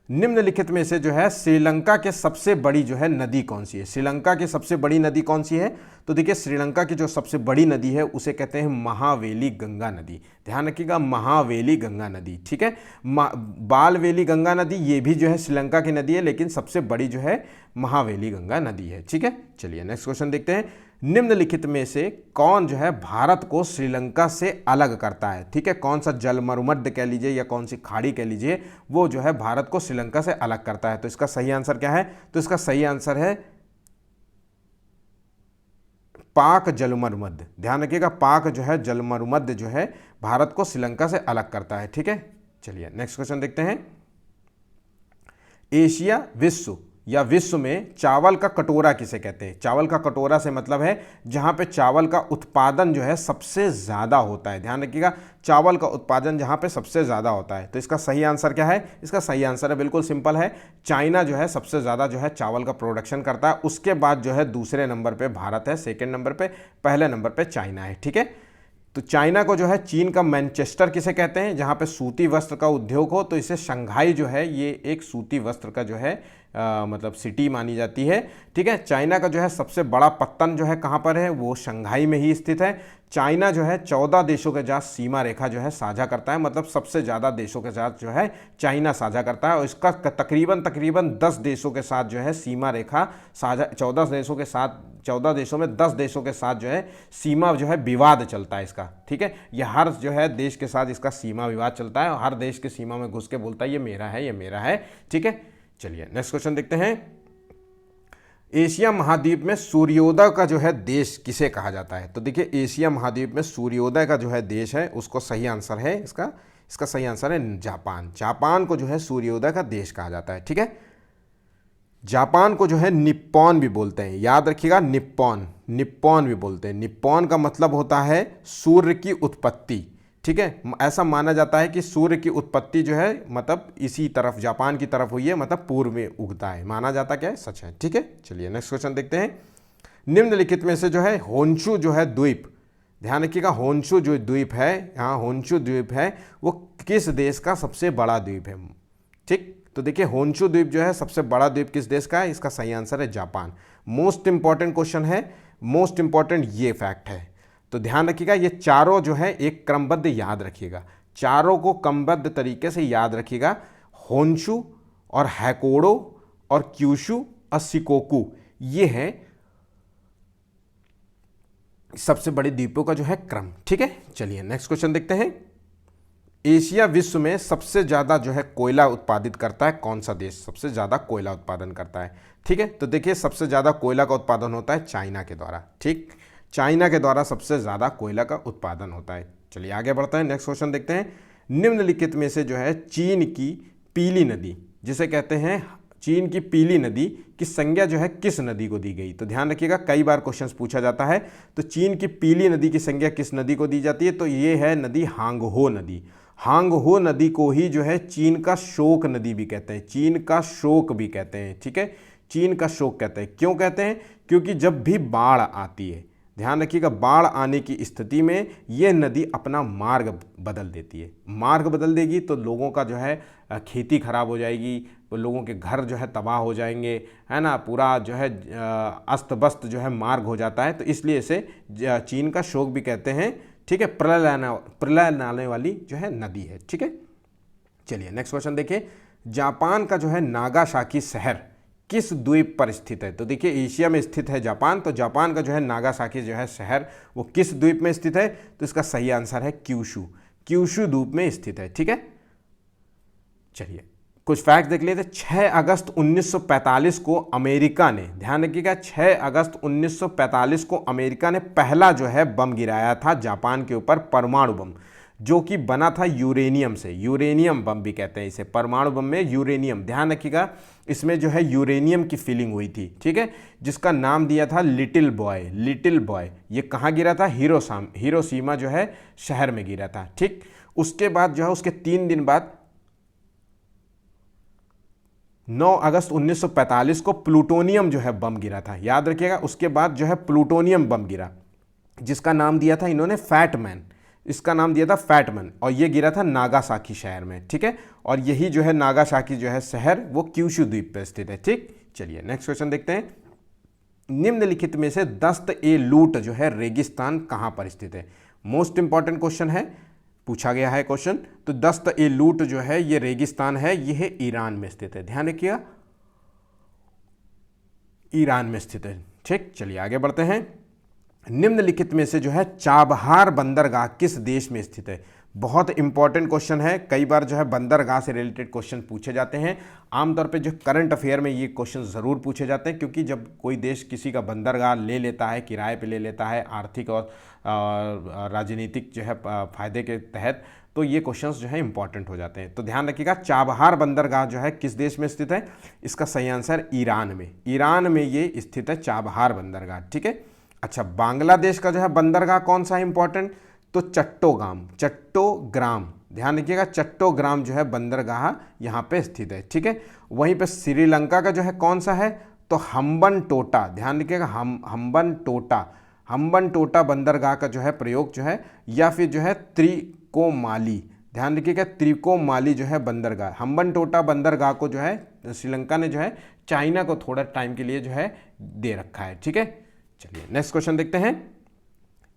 निम्नलिखित में से जो है श्रीलंका के सबसे बड़ी जो है नदी कौन सी है? श्रीलंका की सबसे बड़ी नदी कौन सी है? तो देखिए श्रीलंका की जो सबसे बड़ी नदी है उसे कहते हैं महावेली गंगा नदी। ध्यान रखिएगा, महावेली गंगा नदी। ठीक है, बालवेली गंगा नदी ये भी जो है श्रीलंका की नदी है, लेकिन सबसे बड़ी जो है महावेली गंगा नदी है। ठीक है, चलिए नेक्स्ट क्वेश्चन देखते हैं। निम्नलिखित में से कौन जो है भारत को श्रीलंका से अलग करता है? ठीक है, कौन सा जलमरुमध्य कह लीजिए या कौन सी खाड़ी कह लीजिए, वो जो है भारत को श्रीलंका से अलग करता है? तो इसका सही आंसर क्या है? तो इसका सही आंसर है पाक जलमरुमध्य। ध्यान रखिएगा, पाक जो है जलमरुमध्य जो है भारत को श्रीलंका से अलग करता है। ठीक है, चलिए नेक्स्ट क्वेश्चन देखते हैं। एशिया विश्व में चावल का कटोरा किसे कहते हैं? चावल का कटोरा से मतलब है जहां पे चावल का उत्पादन जो है सबसे ज्यादा होता है। ध्यान रखिएगा, चावल का उत्पादन जहां पे सबसे ज्यादा होता है। तो इसका सही आंसर क्या है? इसका सही आंसर है बिल्कुल सिंपल है, चाइना जो है सबसे ज्यादा जो है चावल का प्रोडक्शन करता है। उसके बाद जो है दूसरे नंबर पे भारत है, सेकेंड नंबर पे, पहले नंबर पे चाइना है। ठीक है, तो चाइना को जो है चीन का मैनचेस्टर किसे कहते हैं? जहाँ पे सूती वस्त्र का उद्योग हो, तो इसे शंघाई जो है ये एक सूती वस्त्र का जो है मतलब सिटी मानी जाती है। ठीक है, चाइना का जो है सबसे बड़ा पत्तन जो है कहाँ पर है? वो शंघाई में ही स्थित है। चाइना जो है 14 देशों के साथ सीमा रेखा जो है साझा करता है, मतलब सबसे ज़्यादा देशों के साथ जो है चाइना साझा करता है, और इसका तकरीबन 10 देशों के साथ जो है सीमा रेखा साझा, 14 देशों के साथ, 14 देशों में 10 देशों के साथ जो है सीमा जो है विवाद चलता है इसका। ठीक है, यह हर जो है देश के साथ इसका सीमा विवाद चलता है, और हर देश की सीमा में घुस के बोलता है ये मेरा है, ये मेरा है। ठीक है, चलिए नेक्स्ट क्वेश्चन देखते हैं। एशिया महाद्वीप में सूर्योदय का जो है देश किसे कहा जाता है? तो देखिए एशिया महाद्वीप में सूर्योदय का जो है देश है, उसको सही आंसर है इसका सही आंसर है जापान। जापान को जो है सूर्योदय का देश कहा जाता है। ठीक है, जापान को जो है निप्पॉन भी बोलते हैं, याद रखिएगा, निप्पॉन भी बोलते हैं। निप्पॉन का मतलब होता है सूर्य की उत्पत्ति। ठीक है, ऐसा माना जाता है कि सूर्य की उत्पत्ति जो है मतलब इसी तरफ, जापान की तरफ हुई है, मतलब पूर्व में उगता है, माना जाता क्या है, सच है। ठीक है, चलिए नेक्स्ट क्वेश्चन देखते हैं। निम्नलिखित में से जो है होन्शु जो है द्वीप, ध्यान रखिएगा, होन्शु जो द्वीप है, यहाँ होन्शु द्वीप है, वो किस देश का सबसे बड़ा द्वीप है? ठीक, तो देखिए होन्शु द्वीप जो है सबसे बड़ा द्वीप किस देश का है? इसका सही आंसर है जापान। मोस्ट इंपॉर्टेंट क्वेश्चन है, मोस्ट इंपॉर्टेंट ये फैक्ट है, तो ध्यान रखिएगा, ये चारों जो है एक क्रमबद्ध याद रखिएगा, चारों को क्रमबद्ध तरीके से याद रखिएगा। होन्शु और हैकोडो और क्यूशु और शिकोकू, ये है सबसे बड़े द्वीपों का जो है क्रम। ठीक है, चलिए नेक्स्ट क्वेश्चन देखते हैं। एशिया विश्व में सबसे ज़्यादा जो है कोयला उत्पादित करता है कौन सा देश? सबसे ज़्यादा कोयला उत्पादन करता है। ठीक है, तो देखिए सबसे ज़्यादा कोयला का उत्पादन होता है चाइना के द्वारा। ठीक, चाइना के द्वारा सबसे ज़्यादा कोयला का उत्पादन होता है। चलिए आगे बढ़ते हैं, नेक्स्ट क्वेश्चन देखते हैं। निम्नलिखित में से जो है चीन की पीली नदी, जिसे कहते हैं चीन की पीली नदी की संज्ञा जो है किस नदी को दी गई? तो ध्यान रखिएगा, कई बार क्वेश्चन पूछा जाता है, तो चीन की पीली नदी की संज्ञा किस नदी को दी जाती है? तो ये है नदी हांगहो नदी। हांगहो नदी को ही जो है चीन का शोक नदी भी कहते हैं, चीन का शोक भी कहते हैं। ठीक है, चीन का शोक कहते हैं। क्यों कहते हैं? क्योंकि जब भी बाढ़ आती है, ध्यान रखिएगा, बाढ़ आने की स्थिति में यह नदी अपना मार्ग बदल देती है। मार्ग बदल देगी तो लोगों का जो है खेती खराब हो जाएगी, तो लोगों के घर जो है तबाह हो जाएंगे, है ना, पूरा जो है अस्त व्यस्त जो है मार्ग हो जाता है। तो इसलिए इसे चीन का शोक भी कहते हैं। ठीक है, प्रलय लाने वाली जो है नदी है। ठीक है, चलिए नेक्स्ट क्वेश्चन देखिए। जापान का जो है नागासाकी शहर किस द्वीप पर स्थित है? तो देखिए एशिया में स्थित है जापान, तो जापान का जो है नागासाकी जो है शहर वो किस द्वीप में स्थित है? तो इसका सही आंसर है क्यूशू, क्यूशू द्वीप में स्थित है। ठीक है, चलिए कुछ फैक्ट देख लेते। 6 अगस्त 1945 को अमेरिका ने, ध्यान रखिएगा, 6 अगस्त 1945 को अमेरिका ने पहला जो है बम गिराया था जापान के ऊपर, परमाणु बम। जो कि बना था यूरेनियम से। यूरेनियम बम भी कहते हैं इसे, परमाणु बम में यूरेनियम, ध्यान रखिएगा, इसमें जो है यूरेनियम की फिलिंग हुई थी, ठीक है, जिसका नाम दिया था लिटिल बॉय। लिटिल बॉय ये कहाँ गिरा था? हिरोशिमा जो है शहर में गिरा था, ठीक। उसके बाद जो है उसके 3 दिन बाद 9 अगस्त 1945 को प्लूटोनियम जो है बम गिरा था, याद रखिएगा। उसके बाद जो है प्लूटोनियम बम गिरा, जिसका नाम दिया था इन्होंने फैट मैन, इसका नाम दिया था फैट मैन, और ये गिरा था नागासाकी शहर में, ठीक है। और यही जो है नागासाकी जो है शहर वो क्यूशु द्वीप पे स्थित है, ठीक। चलिए नेक्स्ट क्वेश्चन देखते हैं। निम्नलिखित में से दस्त-ए-लूट जो है रेगिस्तान कहां पर स्थित है? मोस्ट इंपॉर्टेंट क्वेश्चन है, पूछा गया है क्वेश्चन। तो दस्त-ए-लूट जो है ये रेगिस्तान है, ये है ईरान में स्थित है, ध्यान रखिएगा, ईरान में स्थित है, ठीक। चलिए आगे बढ़ते हैं। निम्नलिखित में से जो है चाबहार बंदरगाह किस देश में स्थित है? बहुत इंपॉर्टेंट क्वेश्चन है, कई बार जो है बंदरगाह से रिलेटेड क्वेश्चन पूछे जाते हैं। आमतौर पे जो करंट अफेयर में ये क्वेश्चन ज़रूर पूछे जाते हैं, क्योंकि जब कोई देश किसी का बंदरगाह ले लेता है, किराए पे ले लेता है, आर्थिक और राजनीतिक जो है फायदे के तहत, तो ये क्वेश्चंस जो है इंपॉर्टेंट हो जाते हैं। तो ध्यान रखिएगा, चाबहार बंदरगाह जो है किस देश में स्थित है? इसका सही आंसर ईरान में, ईरान में ये स्थित है चाबहार बंदरगाह, ठीक है। अच्छा, बांग्लादेश का जो है बंदरगाह कौन सा है इंपॉर्टेंट? तो चट्टोग्राम, ध्यान रखिएगा, चट्टोग्राम जो है बंदरगाह यहाँ पे स्थित है, ठीक है। वहीं पे श्रीलंका का जो है कौन सा है? तो हम्बनटोटा, ध्यान रखिएगा, हम्बनटोटा बंदरगाह का जो है प्रयोग जो है, या फिर जो है त्रिकोमाली, ध्यान रखिएगा, त्रिकोमाली जो है बंदरगाह, हम्बनटोटा बंदरगाह को जो है श्रीलंका ने जो है चाइना को थोड़ा टाइम के लिए जो है दे रखा है, ठीक है। चलिए नेक्स्ट क्वेश्चन देखते हैं।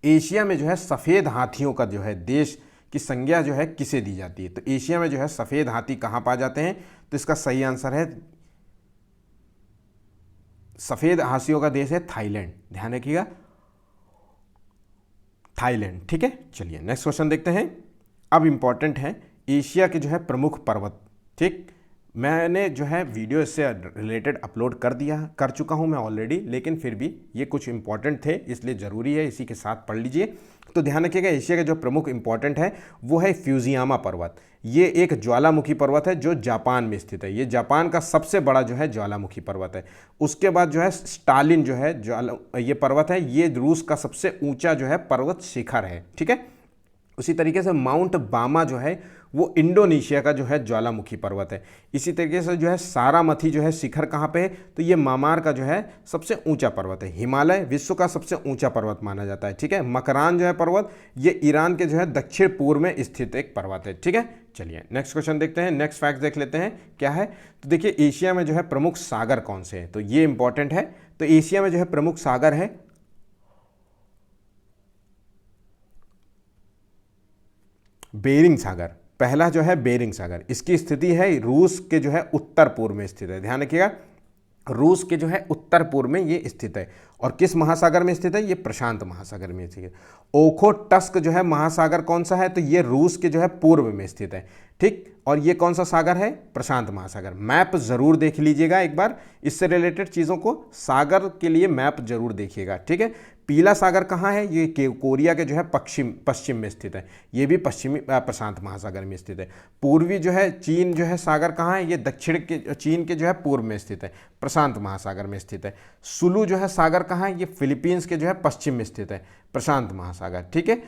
एशिया में जो है सफ़ेद हाथियों का जो है देश की संज्ञा जो है किसे दी जाती है? तो एशिया में जो है सफ़ेद हाथी कहाँ पाए जाते हैं? तो इसका सही आंसर है, सफ़ेद हाथियों का देश है थाईलैंड, ध्यान रखिएगा, थाईलैंड, ठीक है। चलिए नेक्स्ट क्वेश्चन देखते हैं। अब इंपॉर्टेंट है एशिया के जो है प्रमुख पर्वत, ठीक। मैंने जो है वीडियो इससे रिलेटेड अपलोड कर चुका हूं मैं ऑलरेडी, लेकिन फिर भी ये कुछ इंपॉर्टेंट थे, इसलिए ज़रूरी है इसी के साथ पढ़ लीजिए। तो ध्यान रखिएगा, एशिया का जो प्रमुख इंपॉर्टेंट है वो है फ्यूजियामा पर्वत। ये एक ज्वालामुखी पर्वत है जो जापान में स्थित है, ये जापान का सबसे बड़ा जो है ज्वालामुखी पर्वत है। उसके बाद जो है स्टालिन जो है ये पर्वत है, ये रूस का सबसे ऊँचा जो है पर्वत शिखर है, ठीक है। उसी तरीके से माउंट बामा जो है वो इंडोनेशिया का जो है ज्वालामुखी पर्वत है। इसी तरीके से जो है सारामथी जो है शिखर कहाँ पे है? तो ये म्यांमार का जो है सबसे ऊंचा पर्वत है। हिमालय विश्व का सबसे ऊंचा पर्वत माना जाता है, ठीक है। मकरान जो है पर्वत, ये ईरान के जो है दक्षिण पूर्व में स्थित एक पर्वत है, ठीक है। चलिए नेक्स्ट क्वेश्चन देखते हैं, नेक्स्ट फैक्ट देख लेते हैं क्या है। तो देखिए एशिया में जो है प्रमुख सागर कौन से हैं? तो ये इंपॉर्टेंट है। तो एशिया में जो है प्रमुख सागर है बेरिंग सागर, पहला जो है बेरिंग सागर, इसकी स्थिति है रूस के जो है उत्तर पूर्व में स्थित है, ध्यान रखिएगा, रूस के जो है उत्तर पूर्व में ये स्थित है। और किस महासागर में स्थित है? ये प्रशांत महासागर में स्थित है। ओखोटस्क जो है महासागर कौन सा है? तो ये रूस के जो है पूर्व में स्थित है, ठीक। और ये कौन सा सागर है? प्रशांत महासागर। मैप जरूर देख लीजिएगा एक बार, इससे रिलेटेड चीज़ों को, सागर के लिए मैप जरूर देखिएगा, ठीक है। पीला सागर कहाँ है? ये कोरिया के जो है पश्चिम में स्थित है, ये भी पश्चिमी प्रशांत महासागर में स्थित है। पूर्वी जो है चीन जो है सागर कहाँ है? ये दक्षिण के चीन के जो है पूर्व में स्थित है, प्रशांत महासागर में स्थित है। सुलू जो है सागर कहाँ है? ये फिलीपींस के जो है पश्चिम में स्थित है, प्रशांत महासागर, ठीक है।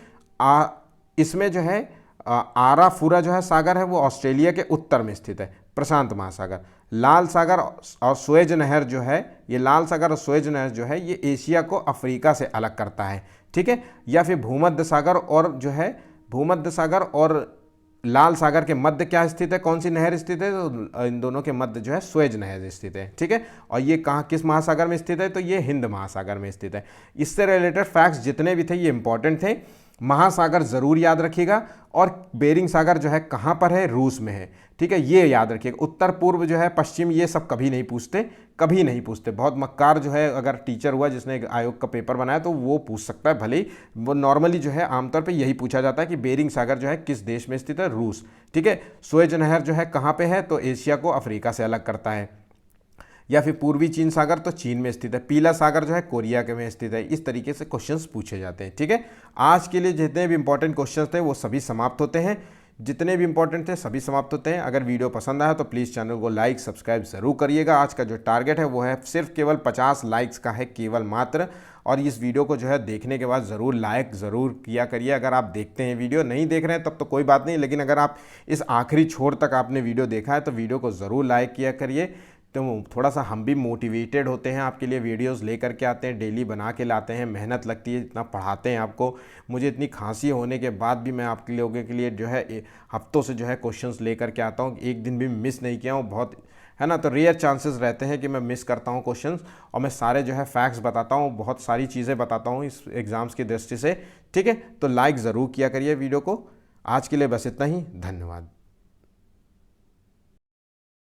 इसमें जो है आराफुरा जो है सागर है वो ऑस्ट्रेलिया के उत्तर में स्थित है, प्रशांत महासागर। लाल सागर और सुएज नहर जो है, ये लाल सागर और सुएज नहर जो है ये एशिया को अफ्रीका से अलग करता है, ठीक है। या फिर भूमध्य सागर और जो है भूमध्य सागर और लाल सागर के मध्य क्या स्थित है? कौन सी नहर स्थित है? तो इन दोनों के मध्य जो है सुएज नहर स्थित है, ठीक है। और ये कहाँ, किस महासागर में स्थित है? तो ये हिंद महासागर में स्थित है। इससे रिलेटेड फैक्ट्स जितने भी थे ये इंपॉर्टेंट थे। महासागर जरूर याद रखिएगा। और बेरिंग सागर जो है कहाँ पर है? रूस में है, ठीक है, ये याद रखिएगा। उत्तर पूर्व जो है पश्चिम, ये सब कभी नहीं पूछते, कभी नहीं पूछते। बहुत मक्कार जो है अगर टीचर हुआ जिसने एक आयोग का पेपर बनाया तो वो पूछ सकता है, भले ही वो नॉर्मली जो है आमतौर पे यही पूछा जाता है कि बेरिंग सागर जो है किस देश में स्थित है? रूस, ठीक है। सुएज नहर जो है कहाँ पे है? तो एशिया को अफ्रीका से अलग करता है। या फिर पूर्वी चीन सागर तो चीन में स्थित है, पीला सागर जो है कोरिया के में स्थित है। इस तरीके से क्वेश्चंस पूछे जाते हैं। ठीक है, आज के लिए जितने भी इंपॉर्टेंट क्वेश्चंस थे वो सभी समाप्त होते हैं, जितने भी इंपॉर्टेंट थे सभी समाप्त होते हैं। अगर वीडियो पसंद आया तो प्लीज़ चैनल को लाइक सब्सक्राइब ज़रूर करिएगा। आज का जो टारगेट है वो है सिर्फ केवल 50 लाइक्स का है, केवल मात्र। और इस वीडियो को जो है देखने के बाद ज़रूर लाइक ज़रूर किया करिए। अगर आप देखते हैं वीडियो, नहीं देख रहे हैं तब तो कोई बात नहीं, लेकिन अगर आप इस आखिरी छोर तक आपने वीडियो देखा है तो वीडियो को ज़रूर लाइक किया करिए। तो थोड़ा सा हम भी मोटिवेटेड होते हैं, आपके लिए वीडियोस लेकर के आते हैं, डेली बना के लाते हैं, मेहनत लगती है, इतना पढ़ाते हैं आपको। मुझे इतनी खांसी होने के बाद भी मैं आपके लोगों के लिए जो है हफ्तों से जो है क्वेश्चंस लेकर के आता हूँ, एक दिन भी मिस नहीं किया हूँ। बहुत है ना, तो रेयर चांसेस रहते हैं कि मैं मिस करता हूँ क्वेश्चंस, और मैं सारे जो है फैक्ट्स बताता हूँ, बहुत सारी चीज़ें बताता हूँ इस एग्ज़ाम्स की दृष्टि से। ठीक है, तो लाइक ज़रूर किया करिए वीडियो को। आज के लिए बस इतना ही, धन्यवाद।